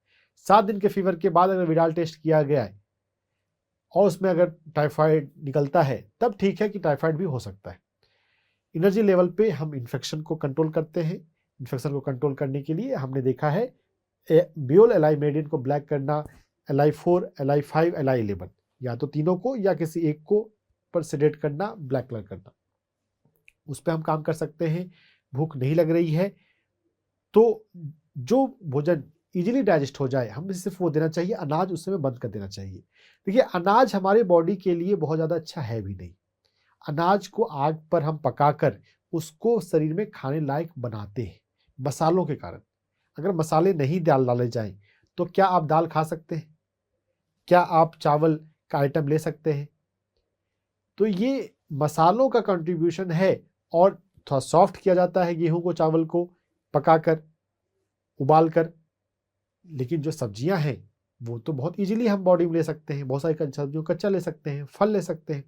7 दिन के फीवर के बाद अगर विडाल टेस्ट किया गया है और उसमें अगर टाइफाइड निकलता है तब ठीक है कि टाइफाइड भी हो सकता है। एनर्जी लेवल पे हम इन्फेक्शन को कंट्रोल करते हैं। इन्फेक्शन को कंट्रोल करने के लिए हमने देखा है बियोल एलाइमेडिन को ब्लैक करना, LI4, LI5, LI11, या तो तीनों को या किसी एक को पर सेडेट करना, ब्लैक कलर करना, उस पर हम काम कर सकते हैं। भूख नहीं लग रही है तो जो भोजन इजीली डाइजेस्ट हो जाए हमें सिर्फ वो देना चाहिए, अनाज उस समय बंद कर देना चाहिए। देखिए अनाज हमारे बॉडी के लिए बहुत ज़्यादा अच्छा है भी नहीं। अनाज को आग पर हम पकाकर उसको शरीर में खाने लायक बनाते हैं मसालों के कारण। अगर मसाले नहीं डाले जाएं तो क्या आप दाल खा सकते हैं? क्या आप चावल का आइटम ले सकते हैं? तो ये मसालों का कंट्रीब्यूशन है। और थोड़ा सॉफ्ट किया जाता है गेहूं को, चावल को पकाकर, उबाल कर। लेकिन जो सब्जियां हैं वो तो बहुत इजीली हम बॉडी में ले सकते हैं। बहुत सारी सब्जियों कच्चा ले सकते हैं, फल ले सकते हैं।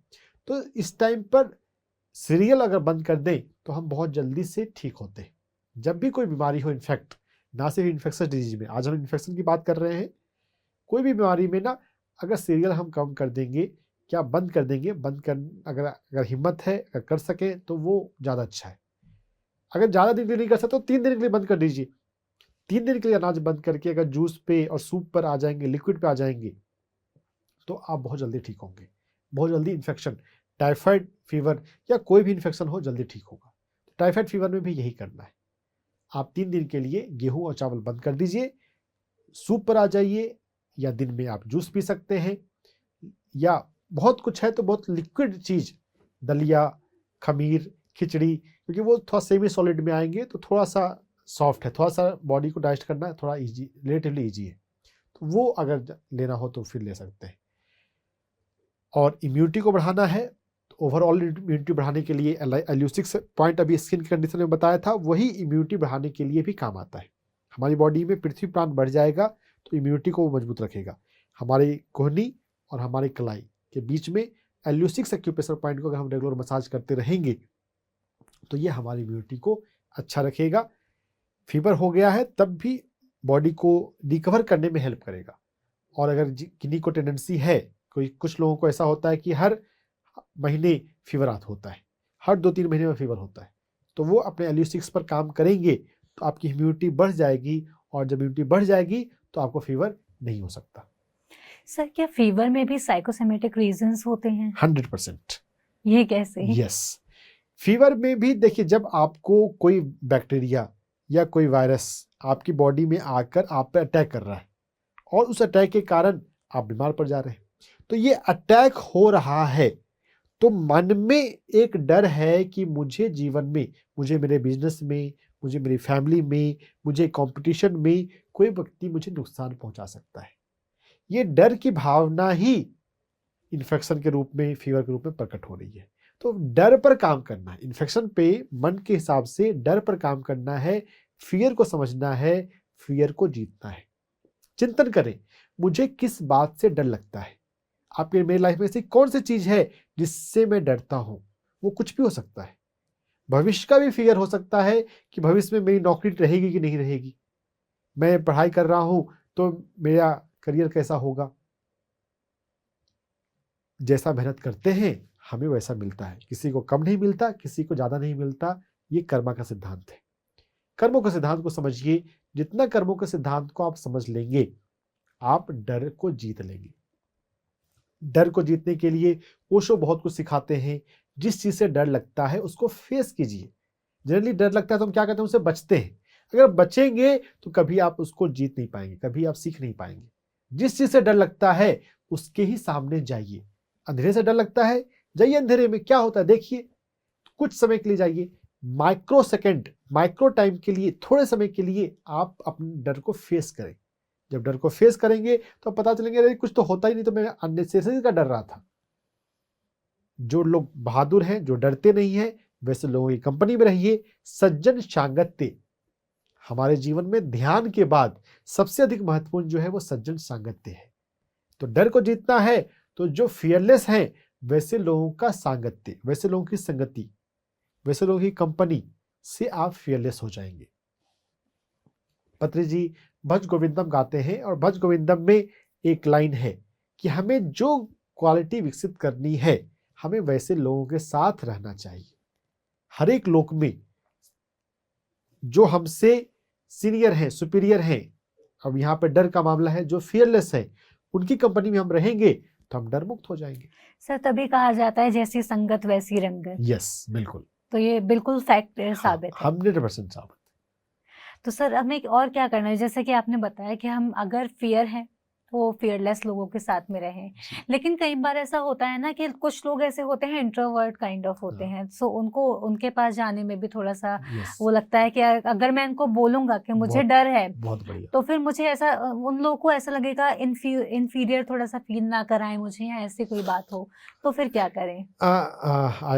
तो इस टाइम पर सीरियल अगर बंद कर दें तो हम बहुत जल्दी से ठीक होते हैं। जब भी कोई बीमारी हो, इनफैक्ट ना सिर्फ इन्फेक्शस डिजीज में, आज हम इन्फेक्शन की बात कर रहे हैं, कोई भी बीमारी में ना अगर सीरियल हम कम कर देंगे, क्या बंद कर देंगे, अगर हिम्मत है, अगर कर सके तो वो ज़्यादा अच्छा है। अगर ज़्यादा दिन के लिए नहीं कर सकते तो 3 दिन के लिए बंद कर दीजिए। 3 दिन के लिए अनाज बंद करके अगर जूस पे और सूप पर आ जाएंगे, लिक्विड पे आ जाएंगे, तो आप बहुत जल्दी ठीक होंगे। बहुत जल्दी इन्फेक्शन, टाइफाइड फीवर या कोई भी इन्फेक्शन हो, जल्दी ठीक होगा। टाइफाइड फीवर में भी यही करना है। आप 3 दिन के लिए गेहूं और चावल बंद कर दीजिए, सूप पर आ जाइए, या दिन में आप जूस पी सकते हैं, या बहुत कुछ है तो बहुत लिक्विड चीज, दलिया, खमीर, खिचड़ी, क्योंकि वो थोड़ा सेमी सॉलिड में आएंगे तो थोड़ा सा सॉफ्ट है, थोड़ा सा बॉडी को डाइजेस्ट करना थोड़ा इजी, रिलेटिवली इजी है। तो वो अगर लेना हो तो फिर ले सकते हैं। और इम्यूनिटी को बढ़ाना है तो ओवरऑल इम्यूनिटी बढ़ाने के लिए LU6 पॉइंट अभी स्किन की कंडीशन में बताया था, वही इम्यूनिटी बढ़ाने के लिए भी काम आता है। हमारी बॉडी में पृथ्वी प्रांत बढ़ जाएगा तो इम्यूनिटी को वो मजबूत रखेगा। हमारी कोहनी और हमारी कलाई के बीच में LU6 एक्यूप्रेशर पॉइंट को अगर हम रेगुलर मसाज करते रहेंगे तो ये हमारी इम्यूनिटी को अच्छा रखेगा। फीवर हो गया है तब भी बॉडी को रिकवर करने में हेल्प करेगा। और अगर किन्हीं को टेंडेंसी है, कुछ लोगों को ऐसा होता है कि हर महीने फीवर होता है, हर 2-3 महीने में फीवर होता है, तो वो अपने LU6 पर काम करेंगे तो आपकी इम्यूनिटी बढ़ जाएगी, और जब इम्यूनिटी बढ़ जाएगी तो आपको फीवर नहीं हो सकता। सर क्या फीवर में भी साइकोसोमेटिक रीजंस होते हैं? 100%। ये कैसे? यस, फीवर में भी देखिए, जब आपको कोई बैक्टीरिया या कोई वायरस आपकी बॉडी में आकर आप पे अटैक कर रहा है और उस अटैक के कारण आप बीमार पड़ जा रहे हैं, तो ये अटैक हो रहा है तो मन में एक डर है कि मुझे जीवन में, मुझे मेरे बिजनेस में, मुझे मेरी फैमिली में, मुझे कंपटीशन में कोई व्यक्ति मुझे नुकसान पहुंचा सकता है। ये डर की भावना ही इन्फेक्शन के रूप में, फीवर के रूप में प्रकट हो रही है। तो डर पर काम करना है, इन्फेक्शन पे मन के हिसाब से डर पर काम करना है, फियर को समझना है, फियर को जीतना है। चिंतन करें, मुझे किस बात से डर लगता है। आपके मेरी लाइफ में ऐसी कौन सी चीज है जिससे मैं डरता हूं? वो कुछ भी हो सकता है। भविष्य का भी फियर हो सकता है कि भविष्य में मेरी नौकरी रहेगी कि नहीं रहेगी, मैं पढ़ाई कर रहा हूं तो मेरा करियर कैसा होगा। जैसा मेहनत करते हैं हमें वैसा मिलता है, किसी को कम नहीं मिलता, किसी को ज्यादा नहीं मिलता। ये कर्मा का सिद्धांत है। कर्मों के सिद्धांत को समझिए। जितना कर्मों के सिद्धांत को आप समझ लेंगे आप डर को जीत लेंगे। डर को जीतने के लिए ओशो बहुत कुछ सिखाते हैं। जिस चीज से डर लगता है उसको फेस कीजिए। जनरली डर लगता है तो हम क्या करते हैं, उससे बचते हैं। अगर बचेंगे तो कभी आप उसको जीत नहीं पाएंगे, कभी आप सीख नहीं पाएंगे। जिस चीज से डर लगता है उसके ही सामने जाइए। अंधेरे से डर लगता है, जाइए अंधेरे में, क्या होता है देखिए। कुछ समय के लिए जाइए, माइक्रो सेकेंड, माइक्रो टाइम के लिए, थोड़े समय के लिए आप अपने डर को फेस करें। जब डर को फेस करेंगे तो पता चलेंगे अरे कुछ तो होता ही नहीं, तो मैं अननेसेसरी का डर रहा था। जो लोग बहादुर हैं, जो डरते नहीं हैं, वैसे लोगों की कंपनी में रहिए। सज्जन सांगत्य, हमारे जीवन में ध्यान के बाद सबसे अधिक महत्वपूर्ण जो है वो सज्जन सांगत्य है। तो डर को जीतना है तो जो फियरलेस हैं वैसे लोगों का सांगत्य, वैसे लोगों की संगति, वैसे लोगों की कंपनी से आप फियरलेस हो जाएंगे। पत्री जी भज गोविंदम गाते हैं और भज गोविंदम में एक लाइन है कि हमें जो क्वालिटी विकसित करनी है हमें वैसे लोगों के साथ रहना चाहिए। हर एक लोक में जो हमसे सीनियर हैं, सुपीरियर हैं, अब यहाँ पे डर का मामला है, जो फियरलेस है उनकी कंपनी में हम रहेंगे तो हम डर मुक्त हो जाएंगे। सर तभी कहा जाता है जैसी संगत वैसी रंगत। यस, बिल्कुल। तो ये बिल्कुल फैक्ट साबित है। 100% साबित। तो सर हमें और क्या करना है, जैसे कि आपने बताया कि हम अगर फियर हैं तो फियरलेस लोगों के साथ में रहें। लेकिन कई बार ऐसा होता है ना कि कुछ लोग ऐसे होते हैं, इंट्रोवर्ट काइंड ऑफ होते हैं, सो उनको उनके पास जाने में भी थोड़ा सा वो लगता है कि अगर मैं इनको बोलूंगा कि मुझे डर है, बहुत बढ़िया, तो फिर मुझे ऐसा, उन लोगों को ऐसा लगेगा इन्फीरियर थोड़ा सा फील ना कराएं मुझे, या ऐसी कोई बात हो तो फिर क्या करें?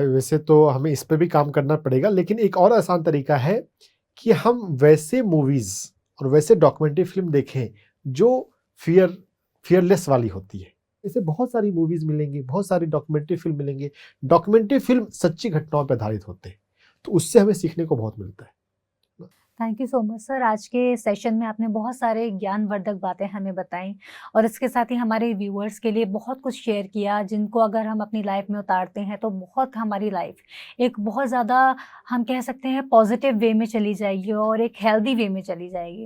वैसे तो हमें इस पर भी काम करना पड़ेगा, लेकिन एक और आसान तरीका है कि हम वैसे मूवीज और वैसे डॉक्यूमेंट्री फिल्म देखें जो फियरलेस वाली होती है। ऐसे बहुत सारी मूवीज मिलेंगी, बहुत सारी डॉक्यूमेंट्री फिल्म मिलेंगे। डॉक्यूमेंट्री फिल्म सच्ची घटनाओं पर आधारित होते हैं, तो उससे हमें सीखने को बहुत मिलता है। Thank you so much sir. आज के सेशन में आपने बहुत सारे ज्ञानवर्धक बातें हमें बताई और इसके साथ ही हमारे व्यूअर्स के लिए बहुत कुछ शेयर किया, जिनको अगर हम अपनी लाइफ में उतारते हैं तो बहुत हमारी लाइफ एक बहुत ज़्यादा, हम कह सकते हैं, पॉजिटिव वे में चली जाएगी और एक हेल्दी वे में चली जाएगी।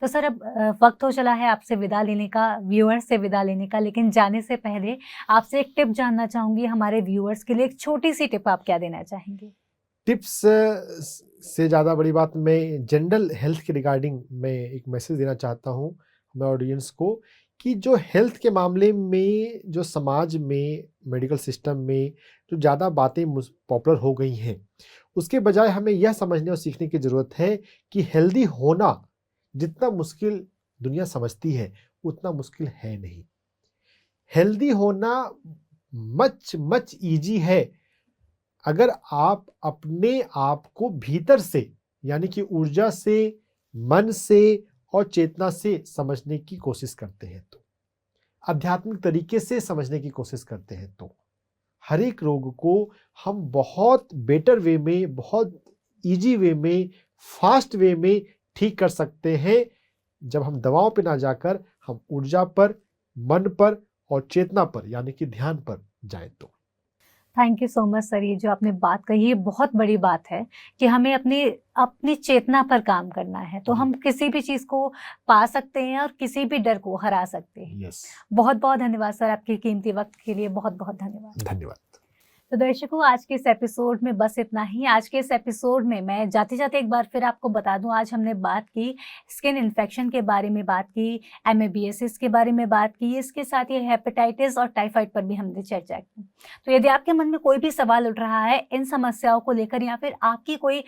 तो सर अब वक्त हो चला है आपसे विदा लेने का, व्यूअर्स से विदा लेने का, लेकिन जाने से पहले आपसे एक टिप जानना चाहूँगी हमारे व्यूअर्स के लिए। एक छोटी सी टिप आप क्या देना चाहेंगे? टिप्स से ज़्यादा बड़ी बात, मैं जनरल हेल्थ के रिगार्डिंग मैं एक मैसेज देना चाहता हूँ हमारे ऑडियंस को, कि जो हेल्थ के मामले में, जो समाज में, मेडिकल सिस्टम में जो ज़्यादा बातें पॉपुलर हो गई हैं, उसके बजाय हमें यह समझने और सीखने की ज़रूरत है कि हेल्दी होना जितना मुश्किल दुनिया समझती है उतना मुश्किल है नहीं। हेल्दी होना मच ईजी है अगर आप अपने आप को भीतर से, यानी कि ऊर्जा से, मन से और चेतना से समझने की कोशिश करते हैं, तो आध्यात्मिक तरीके से समझने की कोशिश करते हैं, तो हर एक रोग को हम बहुत बेटर वे में, बहुत इजी वे में, फास्ट वे में ठीक कर सकते हैं, जब हम दवाओं पे ना जाकर हम ऊर्जा पर, मन पर और चेतना पर, यानी कि ध्यान पर जाएं। तो thank you so much sir. ये जो आपने बात कही है बहुत बड़ी बात है कि हमें अपनी चेतना पर काम करना है, तो हम किसी भी चीज़ को पा सकते हैं और किसी भी डर को हरा सकते हैं। बहुत बहुत धन्यवाद सर, आपके कीमती वक्त के लिए बहुत बहुत धन्यवाद। धन्यवाद। तो दर्शकों, आज के इस एपिसोड में बस इतना ही। आज के इस एपिसोड में मैं जाते जाते एक बार फिर आपको बता दूं, आज हमने बात की स्किन इन्फेक्शन के बारे में, बात की एमएबीएसिस के बारे में, बात की इसके साथ ही हेपेटाइटिस और टाइफाइड पर भी हमने चर्चा की। तो यदि आपके मन में कोई भी सवाल उठ रहा है इन समस्याओं को लेकर, या फिर आपकी कोई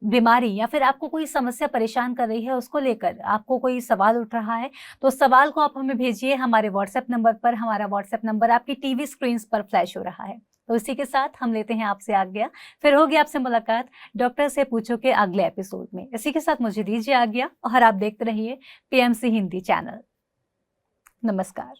बीमारी या फिर आपको कोई समस्या परेशान कर रही है, उसको लेकर आपको कोई सवाल उठ रहा है, तो सवाल को आप हमें भेजिए हमारे व्हाट्सएप नंबर पर। हमारा व्हाट्सएप नंबर आपकी टीवी स्क्रीन पर फ्लैश हो रहा है। तो इसी के साथ हम लेते हैं आपसे आज्ञा, फिर होगी आपसे मुलाकात डॉक्टर से पूछो के अगले एपिसोड में। इसी के साथ मुझे दीजिए आज्ञा और आप देखते रहिए पीएमसी हिंदी चैनल। नमस्कार।